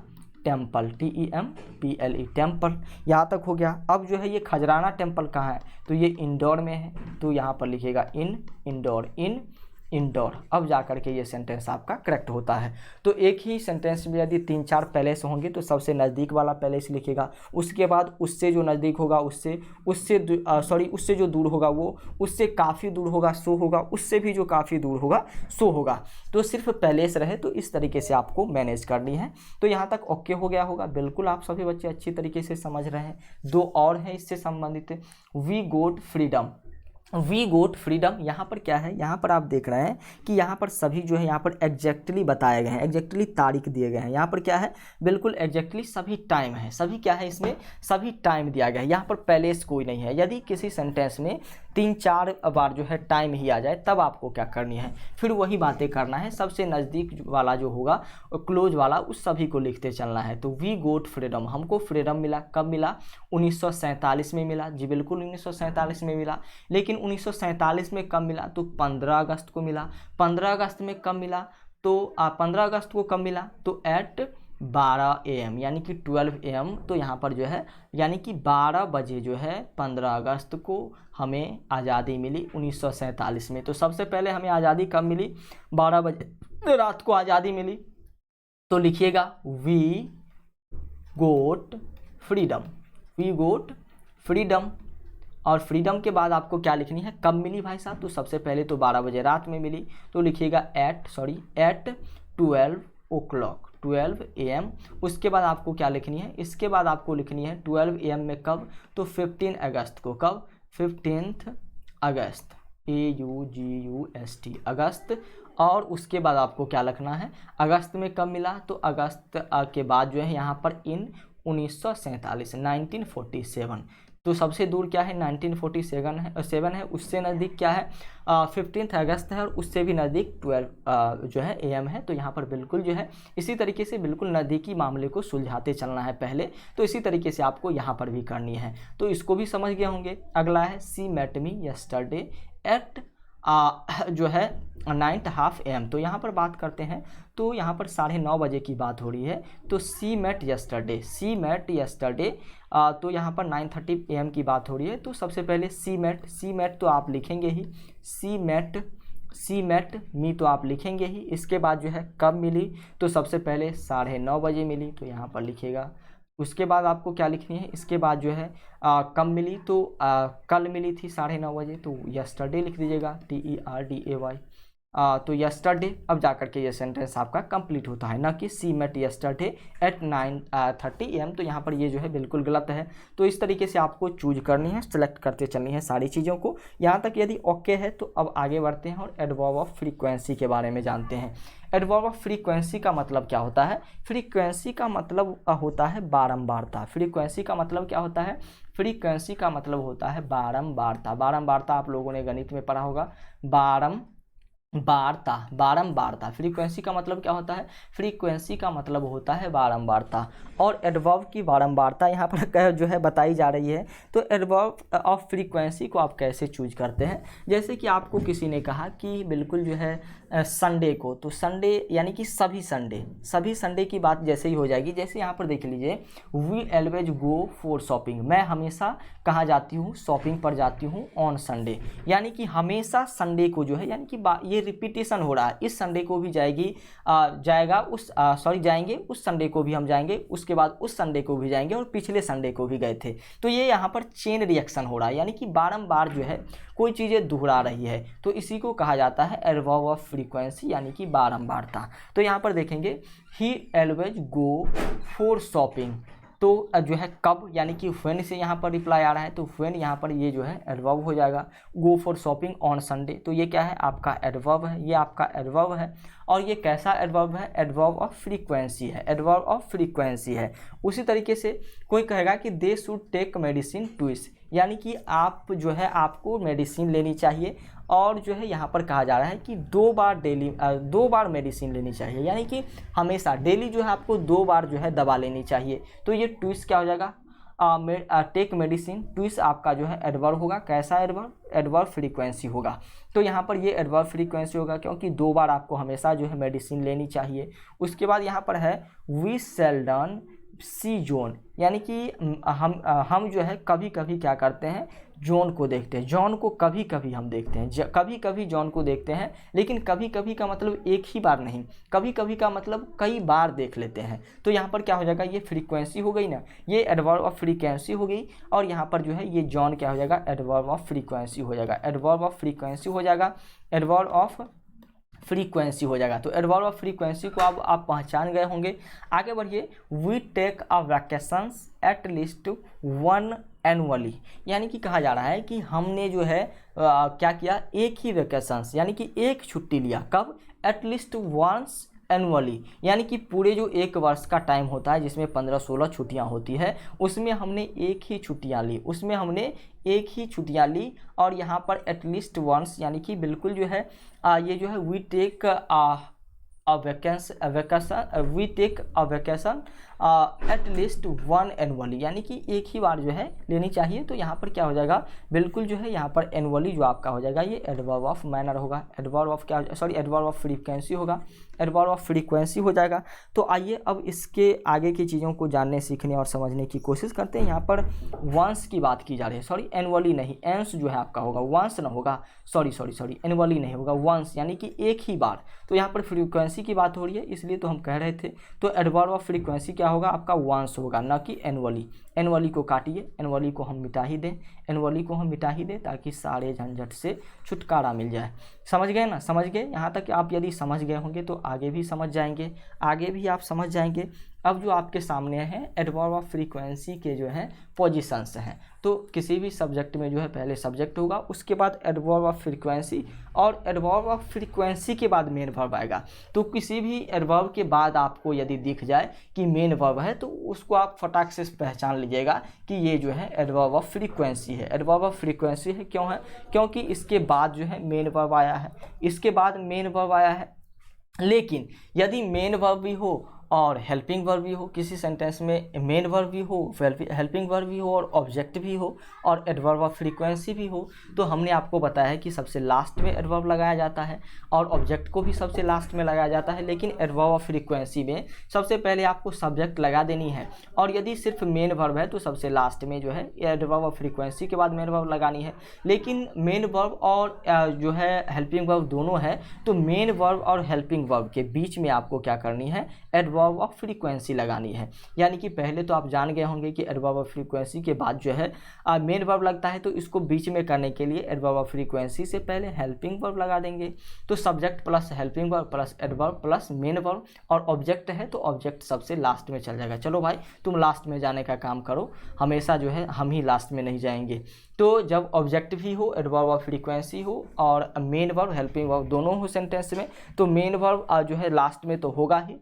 temple, TEMPLE, temple. यहाँ तक हो गया। अब जो है ये खजराना टेम्पल कहाँ है, तो ये इंदौर में है, तो यहाँ पर लिखिएगा इंदौर, इंदौर। अब जा कर के ये सेंटेंस आपका करेक्ट होता है। तो एक ही सेंटेंस में यदि 3-4 पैलेस होंगे तो सबसे नज़दीक वाला पैलेस लिखिएगा, उसके बाद उससे जो नज़दीक होगा उससे जो दूर होगा वो उससे काफ़ी दूर होगा सो होगा, उससे भी जो काफ़ी दूर होगा सो होगा। तो सिर्फ पैलेस रहे तो इस तरीके से आपको मैनेज करनी है। तो यहाँ तक ओके हो गया होगा, बिल्कुल आप सभी बच्चे अच्छी तरीके से समझ रहे हैं। 2 और हैं इससे संबंधित, we got freedom, we got freedom. यहाँ पर क्या है, यहाँ पर आप देख रहे हैं कि यहाँ पर सभी जो है यहाँ पर एग्जैक्टली बताए गए हैं, एग्जैक्टली तारीख दिए गए हैं। यहाँ पर क्या है, बिल्कुल एग्जैक्टली सभी टाइम है, सभी क्या है इसमें, सभी टाइम दिया गया है। यहाँ पर पैलेस कोई नहीं है। यदि किसी सेंटेंस में 3-4 बार जो है टाइम ही आ जाए तब आपको क्या करनी है, फिर वही बातें करना है। सबसे नज़दीक वाला जो होगा क्लोज वाला उस सभी को लिखते चलना है। तो वी गोट फ्रीडम, हमको फ्रीडम मिला, कब मिला, 1947 में मिला। जी बिल्कुल 1947 में मिला। लेकिन 1947 में कब मिला, तो 15 अगस्त को मिला। 15 अगस्त में कब मिला, तो 15 अगस्त को कब मिला, तो एट 12 AM, यानी कि 12 AM। तो यहाँ पर जो है यानी कि 12 बजे जो है 15 अगस्त को हमें आज़ादी मिली 1947 में। तो सबसे पहले हमें आज़ादी कब मिली, 12 बजे रात को आज़ादी मिली। तो लिखिएगा we got freedom, we got freedom. और फ्रीडम के बाद आपको क्या लिखनी है, कब मिली भाई साहब, तो सबसे पहले तो 12 बजे रात में मिली। तो लिखिएगा एट 12 o'clock, 12 AM। उसके बाद आपको क्या लिखनी है, इसके बाद आपको लिखनी है 12 AM में कब, तो 15 अगस्त को, कब, 15 अगस्त, AUGUST, अगस्त। और उसके बाद आपको क्या लिखना है, अगस्त में कब मिला, तो अगस्त के बाद जो है यहाँ पर इन 1947, 1947। तो सबसे दूर क्या है, 1947 है, 7 है। उससे नज़दीक क्या है, 15 अगस्त है। और उससे भी नज़दीक 12 जो है AM है। तो यहाँ पर बिल्कुल जो है इसी तरीके से बिल्कुल नज़दीकी मामले को सुलझाते चलना है पहले। तो इसी तरीके से आपको यहाँ पर भी करनी है। तो इसको भी समझ गए होंगे। अगला है she met me yesterday at जो है 9:30 AM। तो यहाँ पर बात करते हैं, तो यहाँ पर 9:30 बजे की बात हो रही है। तो she met yesterday, she met yesterday, तो यहाँ पर 9:30 AM की बात हो रही है। तो सबसे पहले सी मेट तो आप लिखेंगे ही, सी मेट मी तो आप लिखेंगे ही। इसके बाद जो है कब मिली, तो सबसे पहले 9:30 बजे मिली। तो यहाँ पर लिखिएगा उसके बाद आपको क्या लिखनी है, इसके बाद जो है कब मिली, तो कल मिली थी 9:30 बजे, तो यस्टरडे लिख दीजिएगा, TERDAY। तो यस्टरडे, अब जा करके ये सेंटेंस आपका कंप्लीट होता है, ना कि she met yesterday at 9:30 AM। तो यहाँ पर ये जो है बिल्कुल गलत है। तो इस तरीके से आपको चूज करनी है, सेलेक्ट करते चलनी है सारी चीज़ों को। यहाँ तक यदि ओके है तो अब आगे बढ़ते हैं और एडवर्ब ऑफ फ्रीक्वेंसी के बारे में जानते हैं। एडवर्ब ऑफ फ्रीक्वेंसी का मतलब क्या होता है? फ्रीक्वेंसी का मतलब होता है बारंबारता। फ्रीक्वेंसी का मतलब क्या होता है? फ्रीक्वेंसी का मतलब होता है बारंबारता। बारंबारता आप लोगों ने गणित में पढ़ा होगा, बारंबारता। फ्रीक्वेंसी का मतलब क्या होता है? फ्रीक्वेंसी का मतलब होता है बारंबारता। और एडवर्ब की बारंबारता यहाँ पर जो है बताई जा रही है। तो एडवर्ब ऑफ फ्रीक्वेंसी को आप कैसे चूज करते हैं? जैसे कि आपको किसी ने कहा कि बिल्कुल जो है संडे को, तो संडे यानी कि सभी संडे की बात जैसे ही हो जाएगी। जैसे यहाँ पर देख लीजिए, we always go for shopping, मैं हमेशा कहाँ जाती हूँ? शॉपिंग पर जाती हूँ ऑन संडे। यानी कि हमेशा संडे को जो है, यानी कि ये रिपीटेशन हो रहा है, इस संडे को भी जाएंगे, उस संडे को भी हम जाएंगे, उसके बाद उस संडे को भी जाएंगे और पिछले संडे को भी गए थे। तो ये यहाँ पर चेन रिएक्शन हो रहा है, यानी कि बारंबार जो है कोई चीज़ें दोहरा रही है। तो इसी को कहा जाता है एडवर्ब ऑफ फ्रीक्वेंसी, यानी कि बारंबारता। तो यहाँ पर देखेंगे, ही ऑलवेज गो फॉर शॉपिंग, तो जो है कब, यानी कि व्हेन से यहाँ पर रिप्लाई आ रहा है, तो व्हेन यहाँ पर ये जो है एडवर्ब हो जाएगा। गो फॉर शॉपिंग ऑन संडे, तो ये क्या है? आपका एडवर्ब है, ये आपका एडवर्ब है। और ये कैसा एडवर्ब है? एडवर्ब ऑफ फ्रीक्वेंसी है, एडवर्ब ऑफ फ्रीक्वेंसी है। उसी तरीके से कोई कहेगा कि they should take medicine twice, यानी कि आप जो है आपको मेडिसिन लेनी चाहिए। और जो है यहाँ पर कहा जा रहा है कि 2 बार मेडिसिन लेनी चाहिए, यानी कि हमेशा डेली जो है आपको 2 बार जो है दवा लेनी चाहिए। तो ये ट्विस्ट क्या हो जाएगा? टेक मेडिसिन ट्विस्ट आपका जो है एडवर्ब होगा। कैसा एडवर्ब? एडवर्ब फ्रीक्वेंसी होगा। तो यहाँ पर ये एडवर्ब फ्रीक्वेंसी होगा, क्योंकि 2 बार आपको हमेशा जो है मेडिसिन लेनी चाहिए। उसके बाद यहाँ पर है वी सेल्डन सी जोन, यानी कि हम जो है कभी कभी क्या करते हैं? जॉन को देखते हैं। जॉन को कभी कभी हम देखते हैं, कभी कभी जॉन को देखते हैं, लेकिन कभी कभी का मतलब एक ही बार नहीं, कभी कभी का मतलब कई बार देख लेते हैं। तो यहाँ पर क्या हो जाएगा? ये फ्रीक्वेंसी हो गई ना, ये एडवर्ब ऑफ फ्रीक्वेंसी हो गई। और यहाँ पर जो है ये जॉन क्या हो जाएगा? एडवर्ब ऑफ फ्रीक्वेंसी हो जाएगा, एडवर्ब ऑफ फ्रीक्वेंसी हो जाएगा, एडवर्ब ऑफ फ्रीक्वेंसी हो जाएगा। तो एडवर्ब ऑफ फ्रीक्वेंसी को अब आप पहचान गए होंगे। आगे बढ़िए, we take a vacations at least 1 annually, यानी कि कहा जा रहा है कि हमने जो है क्या किया? एक ही वैकेशंस, यानी कि एक छुट्टी लिया। कब? एटलीस्ट वंस एनुअली, यानी कि पूरे जो 1 वर्ष का टाइम होता है, जिसमें 15-16 छुट्टियां होती है, उसमें हमने एक ही छुट्टियां ली। और यहाँ पर एटलीस्ट वंस, यानी कि बिल्कुल जो है ये जो है we take a vacation at least 1 annually, यानी कि एक ही बार जो है लेनी चाहिए। तो यहाँ पर क्या हो जाएगा? बिल्कुल जो है यहाँ पर एनुअली जो आपका हो जाएगा, ये एडवर्ब ऑफ मैनर होगा, एडवर्ब ऑफ फ्रीक्वेंसी होगा, एडवर्ब ऑफ फ्रीक्वेंसी हो जाएगा। तो आइए अब इसके आगे की चीज़ों को जानने, सीखने और समझने की कोशिश करते हैं। यहाँ पर वंस की बात की जा रही है, एनुअली नहीं, एंस जो है आपका होगा, वंस ना होगा, एनुअली नहीं होगा, वंस यानी कि एक ही बार। तो यहाँ पर फ्रीक्वेंसी की बात हो रही है, इसलिए तो हम कह रहे थे। तो एडवर्ब ऑफ फ्रीक्वेंसी क्या होगा? आपका वंस होगा, ना कि एनुअली। एनुअली को काटिए, एनुअली को हम मिटा ही दें, ताकि सारे झंझट से छुटकारा मिल जाए। समझ गए ना? समझ गए? यहाँ तक आप यदि समझ गए होंगे तो आगे भी समझ जाएंगे, आगे भी आप समझ जाएंगे। अब जो आपके सामने हैं एडवर्ब ऑफ फ्रीक्वेंसी के जो हैं पोजीशंस हैं। तो किसी भी सब्जेक्ट में जो है पहले सब्जेक्ट होगा, उसके बाद एडवर्ब ऑफ फ्रीक्वेंसी, और एडवर्ब ऑफ फ्रीक्वेंसी के बाद मेन वर्ब आएगा। तो किसी भी एडवर्ब के बाद आपको यदि दिख जाए कि मेन वर्ब है, तो उसको आप फटाक से पहचान लीजिएगा कि ये जो है एडवर्ब ऑफ फ्रीक्वेंसी है। एडवर्ब ऑफ फ्रीक्वेंसी है, क्यों है? क्योंकि इसके बाद जो है मेन वर्ब आया है, लेकिन यदि मेन वर्ब भी हो और हेल्पिंग वर्ब भी हो, किसी सेंटेंस में मेन वर्ब भी हो, हेल्पिंग वर्ब भी हो और ऑब्जेक्ट भी हो और एडवर्ब ऑफ फ्रीक्वेंसी भी हो, तो हमने आपको बताया है कि सबसे लास्ट में एडवर्ब लगाया जाता है और ऑब्जेक्ट को भी सबसे लास्ट में लगाया जाता है। लेकिन एडवर्ब ऑफ फ्रीक्वेंसी में सबसे पहले आपको सब्जेक्ट लगा देनी है, और यदि सिर्फ मेन वर्ब है तो सबसे लास्ट में जो है एडवर्ब ऑफ फ्रीक्वेंसी के बाद मेन वर्ब लगानी है। लेकिन मेन वर्ब और जो है हेल्पिंग वर्ब दोनों है, तो मेन वर्ब और हेल्पिंग वर्ब के बीच में आपको क्या करनी है? एडवर्ब एडवर्ब ऑफ फ्रीक्वेंसी लगानी है। यानी कि पहले तो आप जान गए होंगे कि एडवर्ब ऑफ फ्रीक्वेंसी के बाद जो है मेन वर्ब लगता है, तो इसको बीच में करने के लिए एडवर्ब ऑफ फ्रीक्वेंसी से पहले हेल्पिंग वर्ब लगा देंगे। तो subject plus helping verb plus adverb plus main verb, और ऑब्जेक्ट है तो ऑब्जेक्ट सबसे लास्ट में चल जाएगा। चलो भाई तुम लास्ट में जाने का काम करो, हमेशा जो है हम ही लास्ट में नहीं जाएंगे। तो जब ऑब्जेक्ट भी हो, एडवर्ब ऑफ फ्रीक्वेंसी हो और मेन वर्ब हेल्पिंग वर्ब दोनों हो सेंटेंस में, तो मेन वर्ब जो है लास्ट में तो होगा ही,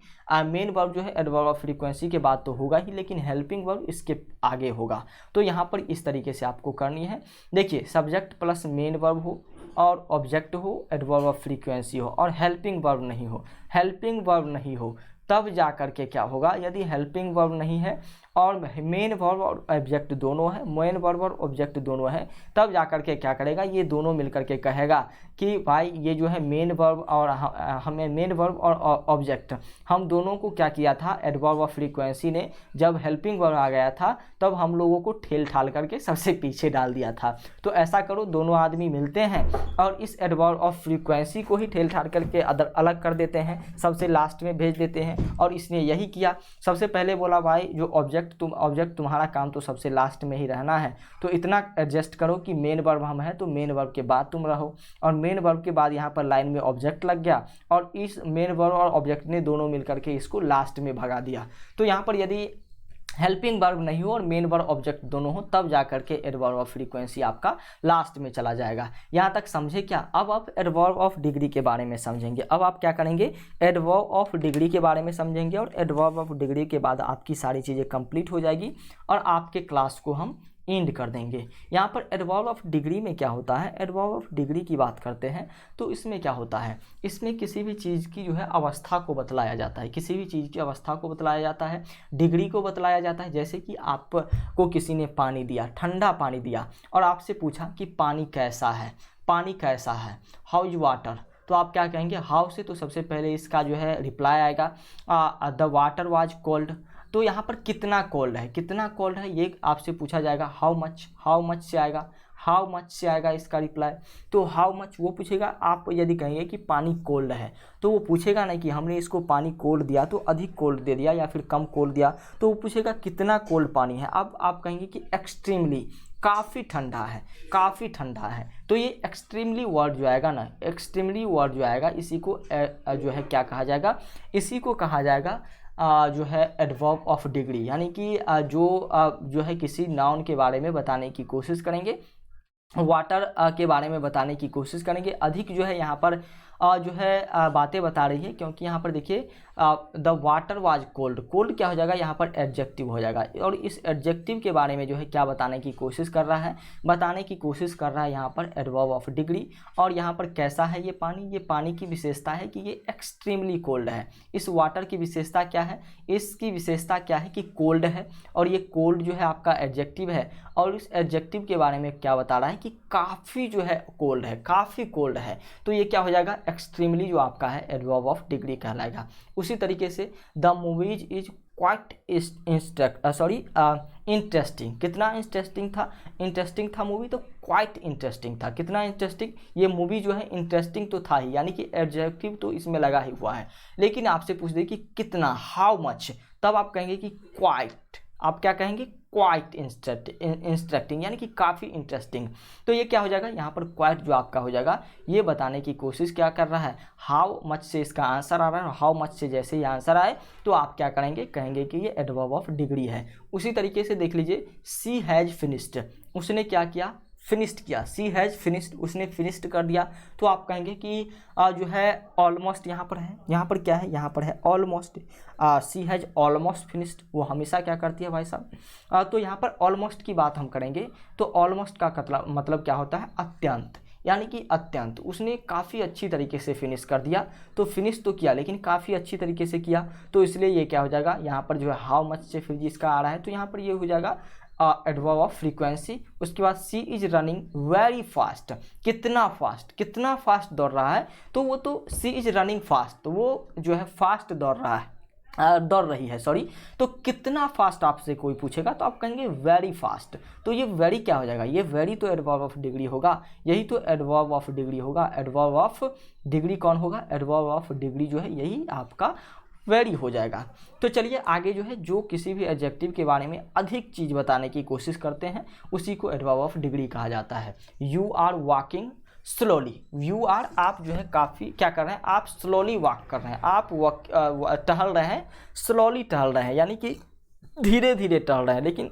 मेन वर्ब जो है एडवर्ब ऑफ फ्रीक्वेंसी के बाद तो होगा ही, लेकिन हेल्पिंग वर्ब इसके आगे होगा। तो यहाँ पर इस तरीके से आपको करनी है। देखिए सब्जेक्ट प्लस मेन वर्ब हो और ऑब्जेक्ट हो, एडवर्ब ऑफ फ्रीक्वेंसी हो और हेल्पिंग वर्ब नहीं हो, हेल्पिंग वर्ब नहीं हो, तब जा कर के क्या होगा, यदि हेल्पिंग वर्ब नहीं है और मेन वर्ब और ऑब्जेक्ट दोनों है, मेन वर्ब और ऑब्जेक्ट दोनों है, तब जा कर के क्या करेगा, ये दोनों मिलकर के कहेगा कि भाई ये जो है मेन वर्ब और हमें मेन वर्ब और ऑब्जेक्ट हम दोनों को क्या किया था, एडवर्ब ऑफ फ्रीक्वेंसी ने जब हेल्पिंग वर्ब आ गया था तब हम लोगों को ठेल ठाल करके सबसे पीछे डाल दिया था। तो ऐसा करो, दोनों आदमी मिलते हैं और इस एडवर्ब ऑफ फ्रीक्वेंसी को ही ठेल ठाल करके अलग कर देते हैं, सबसे लास्ट में भेज देते हैं। और इसने यही किया, सबसे पहले बोला भाई जो ऑब्जेक्ट तुम्हारा काम तो सबसे लास्ट में ही रहना है, तो इतना एडजस्ट करो कि मेन वर्ब हम है तो मेन वर्ब के बाद तुम रहो, और मेन वर्ब के बाद यहाँ पर लाइन में ऑब्जेक्ट लग गया और इस मेन वर्ब और ऑब्जेक्ट ने दोनों मिलकर के इसको लास्ट में भगा दिया। तो यहाँ पर यदि हेल्पिंग वर्ब नहीं हो और मेन वर्ब ऑब्जेक्ट दोनों हो, तब जाकर के एडवर्ब ऑफ फ्रीक्वेंसी आपका लास्ट में चला जाएगा। यहाँ तक समझे क्या? अब आप एडवर्ब ऑफ डिग्री के बारे में समझेंगे। अब आप क्या करेंगे, एडवर्ब ऑफ डिग्री के बारे में समझेंगे और एडवर्ब ऑफ डिग्री के बाद आपकी सारी चीज़ें कंप्लीट हो जाएगी और आपके क्लास को हम एंड कर देंगे। यहाँ पर एडवर्ब ऑफ डिग्री में क्या होता है, एडवर्ब ऑफ डिग्री की बात करते हैं तो इसमें क्या होता है, इसमें किसी भी चीज़ की जो है अवस्था को बतलाया जाता है, किसी भी चीज़ की अवस्था को बतलाया जाता है, डिग्री को बतलाया जाता है। जैसे कि आपको किसी ने पानी दिया, ठंडा पानी दिया और आपसे पूछा कि पानी कैसा है, पानी कैसा है, हाउ इज वाटर, तो आप क्या कहेंगे, हाउ से तो सबसे पहले इसका जो है रिप्लाई आएगा द वाटर वाज कोल्ड। तो यहाँ पर कितना कोल्ड है, कितना कोल्ड है ये आपसे पूछा जाएगा, हाउ मच से आएगा, हाउ मच से आएगा इसका रिप्लाई। तो हाउ मच वो पूछेगा, आप यदि कहेंगे कि पानी कोल्ड है तो वो पूछेगा नहीं कि हमने इसको पानी कोल्ड दिया तो अधिक कोल्ड दे दिया या फिर कम कोल्ड दिया, तो वो पूछेगा कितना कोल्ड पानी है। अब आप कहेंगे कि एक्सट्रीमली, काफ़ी ठंडा है, काफ़ी ठंडा है। तो ये एक्सट्रीमली वर्ड जो आएगा ना, एक्सट्रीमली वर्ड जो आएगा इसी को जो है क्या कहा जाएगा, इसी को कहा जाएगा जो है एडवर्ब ऑफ डिग्री। यानी कि जो है किसी नाउन के बारे में बताने की कोशिश करेंगे, वाटर के बारे में बताने की कोशिश करेंगे, अधिक जो है यहाँ पर जो है बातें बता रही है, क्योंकि यहाँ पर देखिए the water was cold, cold क्या हो जाएगा यहाँ पर एडजेक्टिव हो जाएगा और इस एडजेक्टिव के बारे में जो है क्या बताने की कोशिश कर रहा है, बताने की कोशिश कर रहा है यहाँ पर एडवर्ब ऑफ डिग्री। और यहाँ पर कैसा है ये पानी की विशेषता है कि ये एक्सट्रीमली कोल्ड है। इस वाटर की विशेषता क्या है, इसकी विशेषता क्या है कि कोल्ड है और ये कोल्ड जो है आपका एडजेक्टिव है और इस एडजेक्टिव के बारे में क्या बता रहा है कि काफ़ी जो है कोल्ड है, काफ़ी कोल्ड है। तो ये क्या हो जाएगा, एक्सट्रीमली जो आपका है एडवर्ब ऑफ डिग्री कहलाएगा। उसी तरीके से the movies is quite interesting, कितना इंटरेस्टिंग था मूवी, तो क्वाइट इंटरेस्टिंग था, कितना इंटरेस्टिंग, ये मूवी जो है इंटरेस्टिंग तो था ही, यानी कि एडजेक्टिव तो इसमें लगा ही हुआ है। लेकिन आपसे पूछ दे कि कितना, हाउ मच, तब आप कहेंगे कि क्वाइट, आप क्या कहेंगे, क्वाइट इंटरेस्टिंग, यानी कि काफ़ी इंटरेस्टिंग। तो ये क्या हो जाएगा, यहाँ पर क्वाइट जो आपका हो जाएगा ये बताने की कोशिश क्या कर रहा है, हाउ मच से इसका आंसर आ रहा है, हाउ मच से जैसे ही आंसर आए तो आप क्या करेंगे, कहेंगे कि ये एडवर्ब ऑफ डिग्री है। उसी तरीके से देख लीजिए, सी हैज़ फिनिश्ड, उसने क्या किया, फिनिश्ड किया, सी हैज़ फिनिश्ड, उसने फिनिश्ड कर दिया। तो आप कहेंगे कि जो है ऑलमोस्ट यहाँ पर है, यहाँ पर क्या है, यहाँ पर है almost, she has almost finished, वो हमेशा क्या करती है भाई साहब। तो यहाँ पर ऑलमोस्ट की बात हम करेंगे तो ऑलमोस्ट का मतलब क्या होता है, अत्यंत, यानी कि अत्यंत, उसने काफ़ी अच्छी तरीके से फिनिश कर दिया। तो फिनिश तो किया लेकिन काफ़ी अच्छी तरीके से किया, तो इसलिए ये क्या हो जाएगा, यहाँ पर जो है हाउ मच से फिर जिसका आ रहा है तो यहाँ पर ये हो जाएगा एडवर्ब ऑफ फ्रीक्वेंसी। उसके बाद सी इज रनिंग वेरी फास्ट, कितना फास्ट दौड़ रहा है, तो वो तो सी इज रनिंग फास्ट, तो वो जो है फास्ट दौड़ रही है सॉरी। तो कितना फास्ट आपसे कोई पूछेगा तो आप कहेंगे वेरी फास्ट। तो ये वेरी क्या हो जाएगा, ये वेरी तो एडवर्ब ऑफ डिग्री होगा, यही तो एडवर्ब ऑफ डिग्री होगा। एडवर्ब ऑफ डिग्री कौन होगा, एडवर्ब ऑफ डिग्री जो है यही आपका वेरी हो जाएगा। तो चलिए आगे जो है, जो किसी भी एडजेक्टिव के बारे में अधिक चीज़ बताने की कोशिश करते हैं उसी को एडवर्ब ऑफ डिग्री कहा जाता है। You are walking slowly, you are आप जो है काफ़ी क्या कर रहे हैं, आप स्लोली वॉक कर रहे हैं, आप टहल रहे हैं, स्लोली टहल रहे हैं, यानी कि धीरे धीरे टहल रहे हैं। लेकिन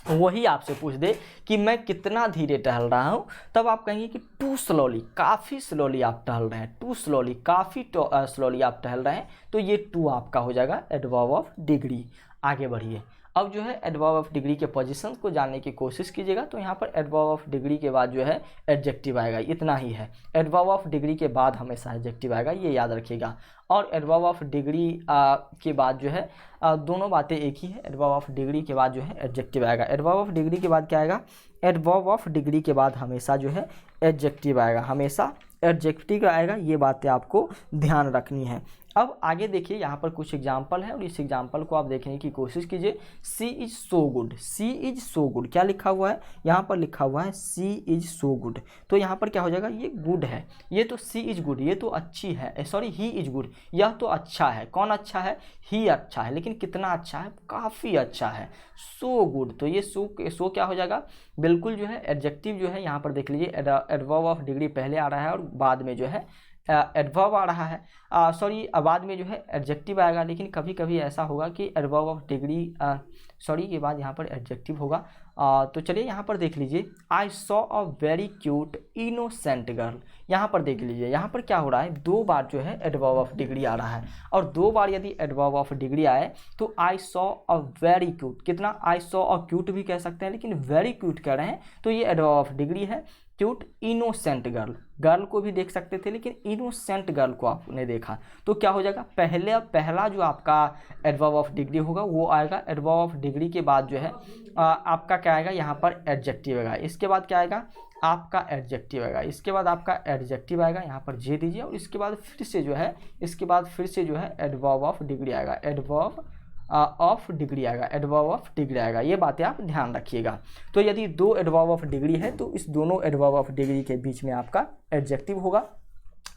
वही आपसे पूछ दे कि मैं कितना धीरे टहल रहा हूँ, तब आप कहेंगे कि टू स्लोली, काफ़ी स्लोली आप टहल रहे हैं, टू स्लोली, काफ़ी स्लोली आप टहल रहे हैं। तो ये टू आपका हो जाएगा एडवर्ब ऑफ डिग्री। आगे बढ़िए, अब जो है एडवर्ब ऑफ डिग्री के पोजीशंस को जानने की कोशिश कीजिएगा। तो यहाँ पर एडवर्ब ऑफ डिग्री के बाद जो है एडजेक्टिव आएगा, इतना ही है। एडवर्ब ऑफ डिग्री के बाद हमेशा एडजेक्टिव आएगा, ये याद रखिएगा। और एडवर्ब ऑफ डिग्री के बाद जो है दोनों बातें एक ही है। एडवर्ब ऑफ डिग्री के बाद जो है एडजेक्टिव आएगा। एडवर्ब ऑफ डिग्री के बाद क्या आएगा, एडवर्ब ऑफ डिग्री के बाद हमेशा जो है एडजेक्टिव आएगा, हमेशा एडजेक्टिव आएगा। ये बातें आपको ध्यान रखनी है। अब आगे देखिए, यहाँ पर कुछ एग्जाम्पल है और इस एग्जाम्पल को आप देखने की कोशिश कीजिए। She is so good, she is so good, क्या लिखा हुआ है यहाँ पर, लिखा हुआ है सी इज सो गुड। तो यहाँ पर क्या हो जाएगा, ये गुड है, ये तो सी इज गुड, ये तो अच्छी है, सॉरी ही इज गुड, यह तो अच्छा है। कौन अच्छा है, ही अच्छा है, लेकिन कितना अच्छा है, काफ़ी अच्छा है। सो गुड, तो ये सो क्या हो जाएगा, बिल्कुल जो है एडजेक्टिव जो है यहाँ पर देख लीजिए, एडवर्ब ऑफ डिग्री पहले आ रहा है और बाद में जो है एडवर्ब आ रहा है, सॉरी बाद में जो है एडजेक्टिव आएगा। लेकिन कभी कभी ऐसा होगा कि एडवर्ब ऑफ डिग्री सॉरी के बाद यहाँ पर एडजेक्टिव होगा। तो चलिए यहाँ पर देख लीजिए, I saw a very cute innocent girl. यहाँ पर देख लीजिए, यहाँ पर क्या हो रहा है, दो बार जो है एडवर्ब ऑफ डिग्री आ रहा है, और दो बार यदि एडवर्ब ऑफ डिग्री आए तो I saw a very cute, कितना, आई सॉ अ क्यूट भी कह सकते हैं, लेकिन वेरी क्यूट कह रहे हैं तो ये एडवर्ब ऑफ डिग्री है। क्यूट इनोसेंट गर्ल, गर्ल को भी देख सकते थे लेकिन इनोसेंट गर्ल को आपने देखा, तो क्या हो जाएगा, पहला जो आपका एडवर्ब ऑफ डिग्री होगा वो आएगा। एडवर्ब ऑफ डिग्री के बाद जो है आपका क्या आएगा, यहाँ पर एडजेक्टिव आएगा। इसके बाद क्या आएगा, आपका एडजेक्टिव आएगा। इसके बाद आपका एडजेक्टिव आएगा, यहाँ पर जे दीजिए, और इसके बाद फिर से जो है, इसके बाद फिर से जो है एडवर्ब ऑफ डिग्री आएगा, एडवर्ब ऑफ डिग्री आएगा, एडवर्ब ऑफ डिग्री आएगा। ये बातें आप ध्यान रखिएगा। तो यदि दो एडवर्ब ऑफ डिग्री है तो इस दोनों एडवर्ब ऑफ डिग्री के बीच में आपका एडजेक्टिव होगा।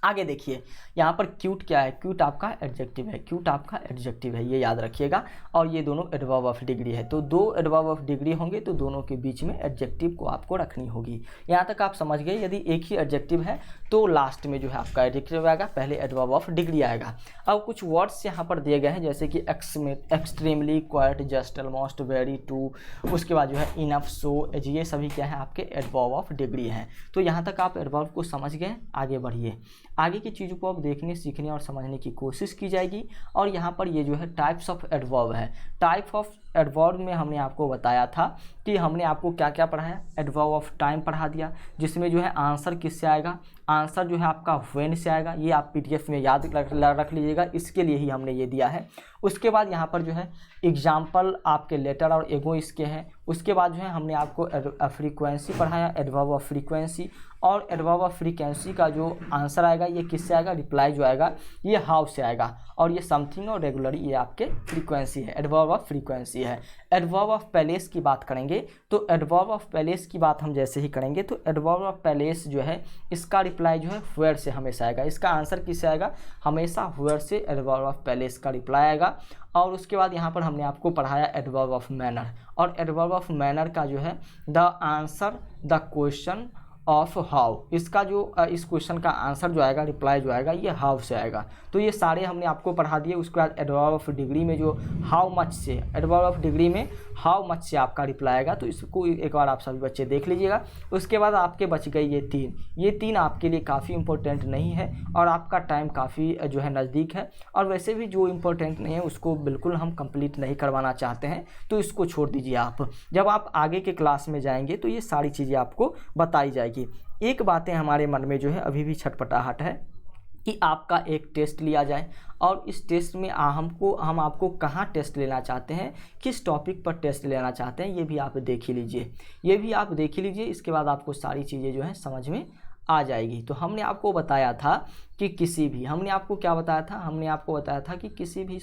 आगे देखिए, यहाँ पर क्यूट क्या है, क्यूट आपका एडजेक्टिव है, क्यूट आपका एडजेक्टिव है, ये याद रखिएगा। और ये दोनों एडवर्ब ऑफ डिग्री है, तो दो एडवर्ब ऑफ डिग्री होंगे तो दोनों के बीच में एडजेक्टिव को आपको रखनी होगी। यहाँ तक आप समझ गए। यदि एक ही एडजेक्टिव है तो लास्ट में जो है आपका एडजेक्टिव आएगा, पहले एडवर्ब ऑफ डिग्री आएगा। अब कुछ वर्ड्स यहाँ पर दिए गए हैं, जैसे कि extremely, quite, just, almost, very, too, उसके बाद जो है इनफ, सो, ये सभी क्या है आपके एडवर्ब ऑफ डिग्री हैं। तो यहाँ तक आप एडवर्ब को समझ गए। आगे बढ़िए, आगे की चीज़ों को आप देखने, सीखने और समझने की कोशिश की जाएगी। और यहाँ पर ये जो है टाइप्स ऑफ एडवर्ब है। टाइप ऑफ एडवर्ब में हमने आपको बताया था कि हमने आपको क्या क्या पढ़ाया, एडवर्ब ऑफ टाइम पढ़ा दिया, जिसमें जो है आंसर किससे आएगा, आंसर जो है आपका व्हेन से आएगा। ये आप पीडीएफ में याद रख लीजिएगा, इसके लिए ही हमने ये दिया है। उसके बाद यहाँ पर जो है एग्जाम्पल आपके लेटर और एगो इसके हैं। उसके बाद जो है हमने आपको फ्रीक्वेंसी पढ़ाया, एडवर्ब ऑफ फ्रीक्वेंसी, और एडवर्ब ऑफ फ्रीक्वेंसी का जो आंसर आएगा ये किससे आएगा, रिप्लाई जो आएगा ये हाउ से आएगा। और ये समथिंग और रेगुलरली ये आपके फ्रीक्वेंसी है, एडवर्ब ऑफ फ्रीक्वेंसी है। एडवर्ब ऑफ पैलेस की बात करेंगे तो एडवर्ब ऑफ पैलेस की बात हम जैसे ही करेंगे तो एडवर्ब ऑफ पैलेस जो है इसका रिप्लाई जो है वेयर से हमेशा आएगा, इसका आंसर किससे आएगा, हमेशा वेयर से एडवर्ब ऑफ पैलेस का रिप्लाई आएगा। और उसके बाद यहाँ पर हमने आपको पढ़ाया एडवर्ब ऑफ मैनर, और एडवर्ब ऑफ मैनर का जो है the answer the question of how, इसका जो इस क्वेश्चन का आंसर जो आएगा, रिप्लाई जो आएगा ये हाउ से आएगा। तो ये सारे हमने आपको पढ़ा दिए। उसके बाद एडवर्ब ऑफ डिग्री में जो हाउ मच से, एडवर्ब ऑफ डिग्री में हाउ मच से आपका रिप्लाई आएगा, तो इसको एक बार आप सभी बच्चे देख लीजिएगा। उसके बाद आपके बच गए ये तीन आपके लिए काफ़ी इंपॉर्टेंट नहीं है और आपका टाइम काफ़ी जो है नज़दीक है, और वैसे भी जो इम्पोर्टेंट नहीं है उसको बिल्कुल हम कंप्लीट नहीं करवाना चाहते हैं, तो इसको छोड़ दीजिए आप। जब आप आगे के क्लास में जाएंगे तो ये सारी चीज़ें आपको बताई जाएगी। एक बातें हमारे मन में जो है अभी भी छटपटाहट है कि आपका एक टेस्ट लिया जाए, और इस टेस्ट में हम आपको कहाँ टेस्ट लेना चाहते हैं, किस टॉपिक पर टेस्ट लेना चाहते हैं, ये भी आप देख ही लीजिए। इसके बाद आपको सारी चीज़ें जो है समझ में आ जाएगी। तो हमने आपको बताया था कि हमने आपको बताया था कि किसी भी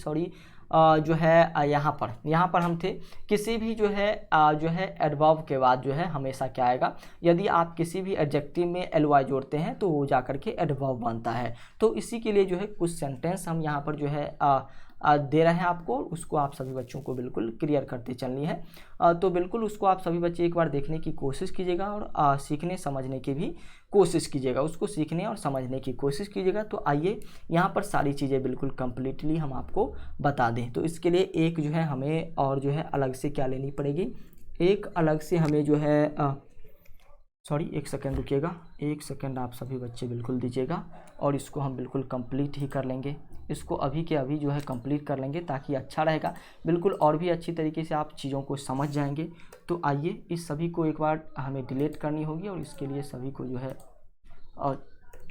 जो है यहाँ पर हम थे, किसी भी जो है एडवर्ब के बाद जो है हमेशा क्या आएगा, यदि आप किसी भी एडजेक्टिव में एलवाई जोड़ते हैं तो वो जाकर के एडवर्ब बनता है। तो इसी के लिए जो है कुछ सेंटेंस हम यहाँ पर जो है दे रहे हैं आपको, उसको आप सभी बच्चों को बिल्कुल क्लियर करते चलनी है। तो बिल्कुल उसको आप सभी बच्चे एक बार देखने की कोशिश कीजिएगा और सीखने समझने की भी कोशिश कीजिएगा, उसको सीखने और समझने की कोशिश कीजिएगा। तो आइए यहाँ पर सारी चीज़ें बिल्कुल कंप्लीटली हम आपको बता दें। तो इसके लिए एक जो है हमें और जो है अलग से क्या लेनी पड़ेगी, एक अलग से हमें जो है सॉरी एक सेकंड रुकिएगा, एक सेकंड आप सभी बच्चे बिल्कुल दीजिएगा और इसको हम बिल्कुल कंप्लीट ही कर लेंगे, इसको अभी के अभी जो है कंप्लीट कर लेंगे ताकि अच्छा रहेगा बिल्कुल, और भी अच्छी तरीके से आप चीज़ों को समझ जाएंगे। तो आइए इस सभी को एक बार हमें डिलीट करनी होगी और इसके लिए सभी को जो है और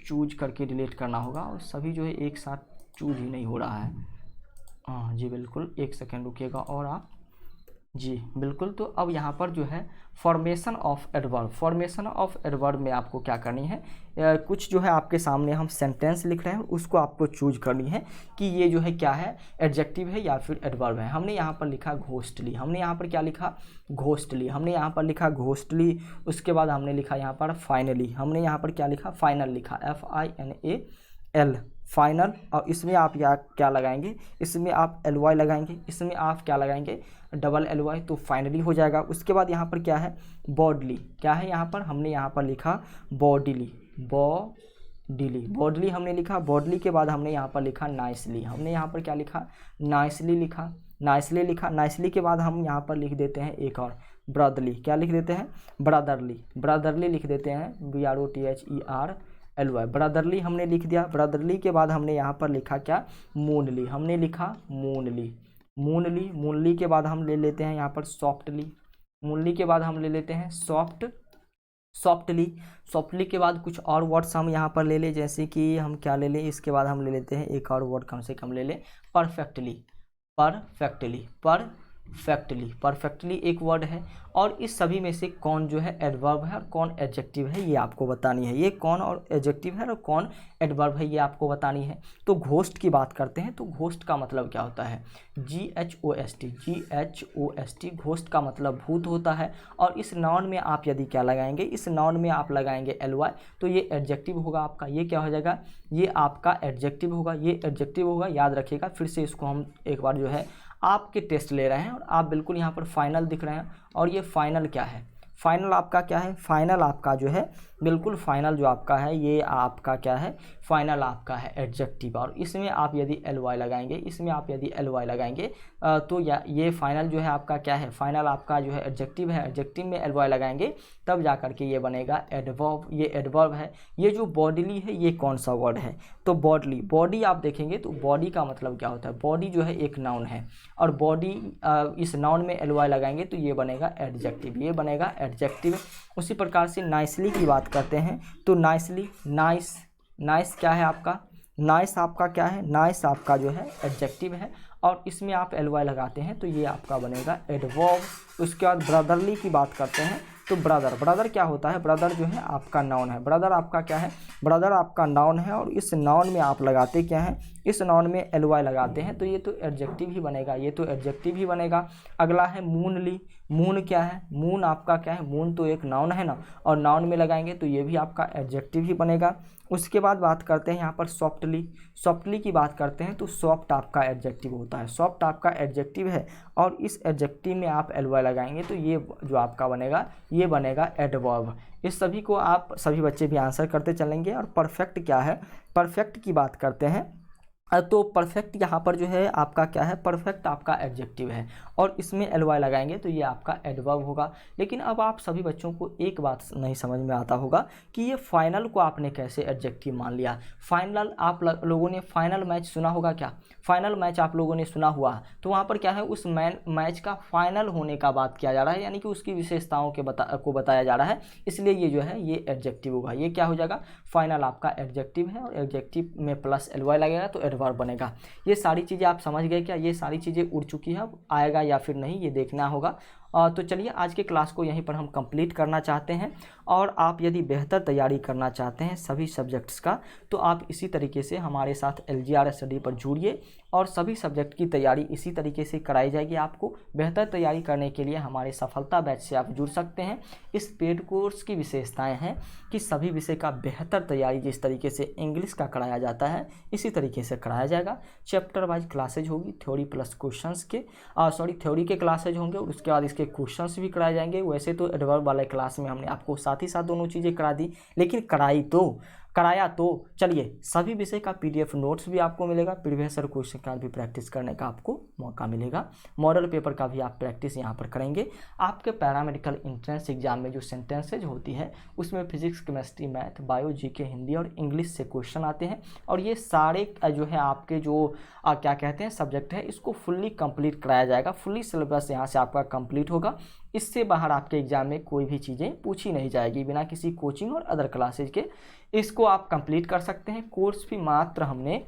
चूज करके डिलीट करना होगा, और सभी जो है एक साथ चूज ही नहीं हो रहा है। हाँ जी बिल्कुल, एक सेकंड रुकिएगा और आप जी बिल्कुल। तो अब यहाँ पर जो है formation of adverb, formation of adverb में आपको क्या करनी है, कुछ जो है आपके सामने हम सेंटेंस लिख रहे हैं, उसको आपको चूज करनी है कि ये जो है क्या है, एडजेक्टिव है या फिर एडवर्ब है। हमने यहाँ पर लिखा घोस्टली, हमने यहाँ पर क्या लिखा, घोस्टली, हमने यहाँ पर लिखा घोस्टली। उसके बाद हमने लिखा यहाँ पर फाइनली, हमने यहाँ पर क्या लिखा, फाइनल लिखा, FINAL फाइनल। और इसमें आप क्या लगाएंगे, इसमें आप LY लगाएंगे, इसमें आप क्या लगाएंगे, LY, तो फाइनली हो जाएगा। उसके बाद यहाँ पर क्या है, बॉडली, क्या है यहाँ पर, हमने यहाँ पर लिखा बॉडीली, बॉडली हमने लिखा। बॉडली के बाद हमने यहाँ पर लिखा नाइसली, हमने यहाँ पर क्या लिखा, नाइसली लिखा, नाइसली लिखा। नाइसली के बाद हम यहाँ पर लिख देते हैं एक और ब्रदरली, क्या लिख देते हैं, ब्रदरली, ब्रदरली लिख देते हैं, BROTHERLY, ब्रदरली हमने लिख दिया। ब्रदरली के बाद हमने यहाँ पर लिखा क्या, मूनली, हमने लिखा मूनली, मूनली, मूनली के बाद हम ले लेते हैं यहाँ पर सॉफ्टली, मूनली के बाद हम ले लेते हैं सॉफ्टली, सॉफ्टली के बाद कुछ और वर्ड्स हम यहाँ पर ले लें, जैसे कि हम क्या ले लें, इसके बाद हम ले लेते हैं एक और वर्ड कम से कम ले लें, परफेक्टली, परफेक्टली एक वर्ड है। और इस सभी में से कौन जो है एडवर्ब है और कौन एडजेक्टिव है ये आपको बतानी है, ये कौन और एडजेक्टिव है और कौन एडवर्ब है ये आपको बतानी है। तो घोस्ट की बात करते हैं, तो घोस्ट का मतलब क्या होता है, GHOST, घोस्ट का मतलब भूत होता है। और इस नाउन में आप यदि क्या लगाएंगे, इस नाउन में आप लगाएंगे LY, तो ये एडजेक्टिव होगा आपका, ये क्या हो जाएगा, ये आपका एडजेक्टिव होगा, ये एडजेक्टिव होगा, याद रखिएगा। फिर से इसको हम एक बार जो है आपके टेस्ट ले रहे हैं और आप बिल्कुल यहाँ पर फाइनल दिख रहे हैं, और ये फाइनल क्या है, फाइनल आपका क्या है, फाइनल आपका जो है बिल्कुल फाइनल जो आपका है ये आपका क्या है, फाइनल आपका है एडजेक्टिव। और इसमें आप यदि LY लगाएंगे, इसमें आप यदि LY लगाएंगे तो ये फाइनल जो है आपका क्या है, फाइनल आपका जो है एडजेक्टिव है, एडजेक्टिव में LY लगाएंगे तब जा करके ये बनेगा एडवर्ब, ये एडवर्ब है। ये जो बॉडीली है ये कौन सा वर्ड है, तो बॉडली, बॉडी आप देखेंगे तो बॉडी का मतलब क्या होता है, बॉडी जो है एक नाउन है, और बॉडी इस नाउन में LY लगाएंगे तो ये बनेगा एडजेक्टिव, ये बनेगा एडजेक्टिव। उसी प्रकार से नाइसली की बात करते हैं, तो नाइसली, नाइस क्या है आपका, नाइस आपका क्या है, नाइस आपका जो है एडजेक्टिव है, और इसमें आप LY लगाते हैं तो ये आपका बनेगा एडवर्ब। उसके बाद ब्रदरली की बात करते हैं, तो ब्रदर क्या होता है, ब्रदर जो है आपका नाउन है, ब्रदर आपका क्या है, ब्रदर आपका नाउन है, और इस नाउन में आप लगाते क्या हैं, इस नाउन में LY लगाते हैं तो ये तो एडजेक्टिव ही बनेगा, ये तो एडजेक्टिव ही बनेगा। अगला है मूनली, मून क्या है, मून आपका क्या है, मून तो एक नाउन है ना, और नाउन में लगाएंगे तो ये भी आपका एडजेक्टिव ही बनेगा। उसके बाद बात करते हैं यहाँ पर सॉफ्टली की बात करते हैं, तो सॉफ्ट आपका एडजेक्टिव होता है, सॉफ्ट आपका एडजेक्टिव है, और इस एडजेक्टिव में आप LY लगाएंगे तो ये जो आपका बनेगा ये बनेगा एडवर्ब। इस सभी को आप सभी बच्चे भी आंसर करते चलेंगे। और परफेक्ट क्या है, परफेक्ट की बात करते हैं, तो परफेक्ट यहाँ पर जो है आपका क्या है, परफेक्ट आपका एडजेक्टिव है, और इसमें LY लगाएंगे तो ये आपका एडवर्ब होगा। लेकिन अब आप सभी बच्चों को एक बात नहीं समझ में आता होगा कि ये फाइनल को आपने कैसे एडजेक्टिव मान लिया। फाइनल आप लोगों ने फाइनल मैच सुना होगा क्या, फाइनल मैच आप लोगों ने सुना हुआ, तो वहाँ पर क्या है, उस मैच का फाइनल होने का बात किया जा रहा है, यानी कि उसकी विशेषताओं को बताया जा रहा है, इसलिए ये जो है ये एडजेक्टिव होगा। ये क्या हो जाएगा, फाइनल आपका एडजेक्टिव है, और एडजेक्टिव में प्लस LY लगेगा तो एडवर्ब बनेगा। ये सारी चीज़ें आप समझ गए क्या, ये सारी चीज़ें उड़ चुकी है, अब आएगा या फिर नहीं ये देखना होगा। तो चलिए आज के क्लास को यहीं पर हम कंप्लीट करना चाहते हैं, और आप यदि बेहतर तैयारी करना चाहते हैं सभी सब्जेक्ट्स का, तो आप इसी तरीके से हमारे साथ LGR स्टडी पर जुड़िए और सभी सब्जेक्ट की तैयारी इसी तरीके से कराई जाएगी। आपको बेहतर तैयारी करने के लिए हमारे सफलता बैच से आप जुड़ सकते हैं। इस पेड कोर्स की विशेषताएं हैं कि सभी विषय का बेहतर तैयारी जिस तरीके से इंग्लिश का कराया जाता है इसी तरीके से कराया जाएगा। चैप्टर वाइज क्लासेज होगी, थ्योरी प्लस क्वेश्चंस के थ्योरी के क्लासेज होंगे और उसके बाद इसके क्वेश्चंस भी कराए जाएंगे। वैसे तो एडवर्ब वाले क्लास में हमने आपको साथ ही साथ दोनों चीज़ें करा दी, लेकिन कराया तो चलिए सभी विषय का पीडीएफ नोट्स भी आपको मिलेगा, प्रीवियस ईयर क्वेश्चन का भी प्रैक्टिस करने का आपको मौका मिलेगा, मॉडल पेपर का भी आप प्रैक्टिस यहाँ पर करेंगे। आपके पैरामेडिकल एंट्रेंस एग्जाम में जो सेंटेंसेज होती है उसमें physics, chemistry, math, bio, GK, Hindi और इंग्लिश से क्वेश्चन आते हैं और ये सारे जो है आपके जो क्या कहते हैं सब्जेक्ट है इसको फुल्ली कंप्लीट कराया जाएगा। फुल्ली सिलेबस यहाँ से आपका कंप्लीट होगा। इससे बाहर आपके एग्जाम में कोई भी चीज़ें पूछी नहीं जाएगी बिना किसी कोचिंग और अदर क्लासेज के। इसको आप कंप्लीट कर सकते हैं। कोर्स फी मात्र हमने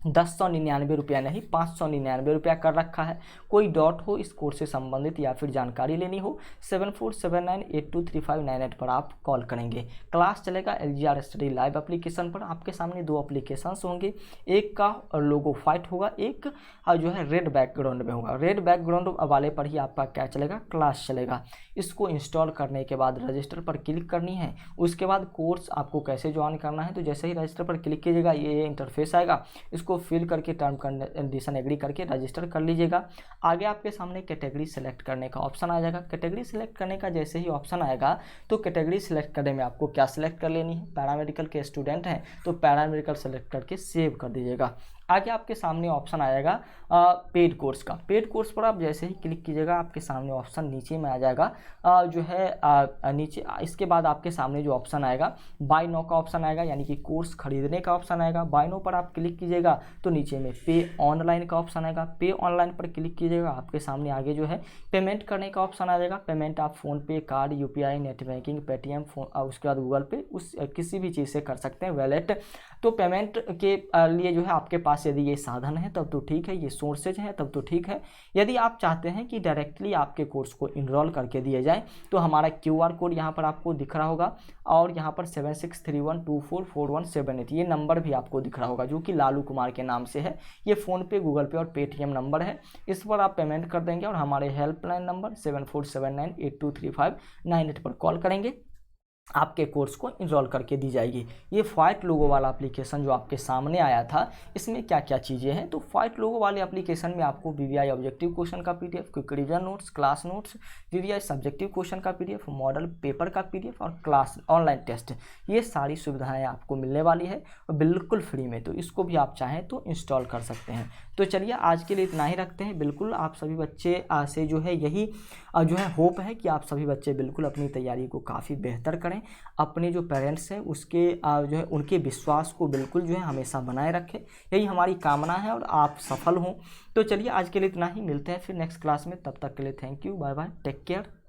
1099 रुपया नहीं 599 रुपया कर रखा है। कोई डाउट हो इस कोर्स से संबंधित या फिर जानकारी लेनी हो 7479823598 पर आप कॉल करेंगे। क्लास चलेगा LGR स्टडी लाइव एप्लीकेशन पर। आपके सामने दो एप्लीकेशंस होंगे, एक का लोगो फाइट होगा, एक जो है रेड बैकग्राउंड में होगा। रेड बैकग्राउंड वाले पर ही आपका क्या चलेगा, क्लास चलेगा। इसको इंस्टॉल करने के बाद रजिस्टर पर क्लिक करनी है। उसके बाद कोर्स आपको कैसे ज्वाइन करना है, तो जैसे ही रजिस्टर पर क्लिक कीजिएगा ये इंटरफेस आएगा। इसको फिल करके टर्म कंडीशन एग्री करके रजिस्टर कर लीजिएगा। आगे आपके सामने कैटेगरी सेलेक्ट करने का ऑप्शन आ जाएगा। कैटेगरी सेलेक्ट करने का जैसे ही ऑप्शन आएगा तो कैटेगरी सेलेक्ट करने में आपको क्या सेलेक्ट कर लेनी है, पैरामेडिकल के स्टूडेंट हैं तो पैरामेडिकल सेलेक्ट करके सेव कर दीजिएगा। आगे आपके सामने ऑप्शन आएगा पेड कोर्स का। पेड कोर्स पर आप जैसे ही क्लिक कीजिएगा आपके सामने ऑप्शन नीचे में आ जाएगा जो है नीचे। इसके बाद आपके सामने जो ऑप्शन आएगा बाय नाउ का ऑप्शन आएगा, यानी कि कोर्स खरीदने का ऑप्शन आएगा। बाय नाउ पर आप क्लिक कीजिएगा तो नीचे में पे ऑनलाइन का ऑप्शन आएगा। पे ऑनलाइन पर क्लिक कीजिएगा आपके सामने आगे जो है पेमेंट करने का ऑप्शन आ जाएगा। पेमेंट आप PhonePe, card, UPI, net banking, Paytm, उसके बाद गूगल पे, उस किसी भी चीज़ से कर सकते हैं, वैलेट। तो पेमेंट के लिए जो है आपके पास यदि ये साधन है तब तो ठीक है, ये सोर्सेज हैं तब तो ठीक है। यदि आप चाहते हैं कि डायरेक्टली आपके कोर्स को इनरोल करके दिए जाए तो हमारा QR कोड यहाँ पर आपको दिख रहा होगा और यहाँ पर 7631244178 ये नंबर भी आपको दिख रहा होगा जो कि लालू कुमार के नाम से है। ये फ़ोनपे, गूगल पे और पेटीएम नंबर है। इस पर आप पेमेंट कर देंगे और हमारे हेल्पलाइन नंबर 7479823598 पर कॉल करेंगे, आपके कोर्स को इनरोल करके दी जाएगी। ये फाइट लोगो वाला एप्लीकेशन जो आपके सामने आया था इसमें क्या क्या चीज़ें हैं, तो फाइट लोगो वाले एप्लीकेशन में आपको VVI ऑब्जेक्टिव क्वेश्चन का PDF, quick revision notes, class notes, VVI subjective question का PDF, मॉडल पेपर का PDF और क्लास ऑनलाइन टेस्ट, ये सारी सुविधाएं आपको मिलने वाली है और बिल्कुल फ्री में। तो इसको भी आप चाहें तो इंस्टॉल कर सकते हैं। तो चलिए आज के लिए इतना ही रखते हैं। बिल्कुल आप सभी बच्चे से जो है यही जो है होप है कि आप सभी बच्चे बिल्कुल अपनी तैयारी को काफ़ी बेहतर करें। अपने जो पेरेंट्स हैं उसके जो है उनके विश्वास को बिल्कुल जो है हमेशा बनाए रखें, यही हमारी कामना है और आप सफल हों। तो चलिए आज के लिए इतना ही, मिलते हैं फिर नेक्स्ट क्लास में। तब तक के लिए thank you, bye bye, take care.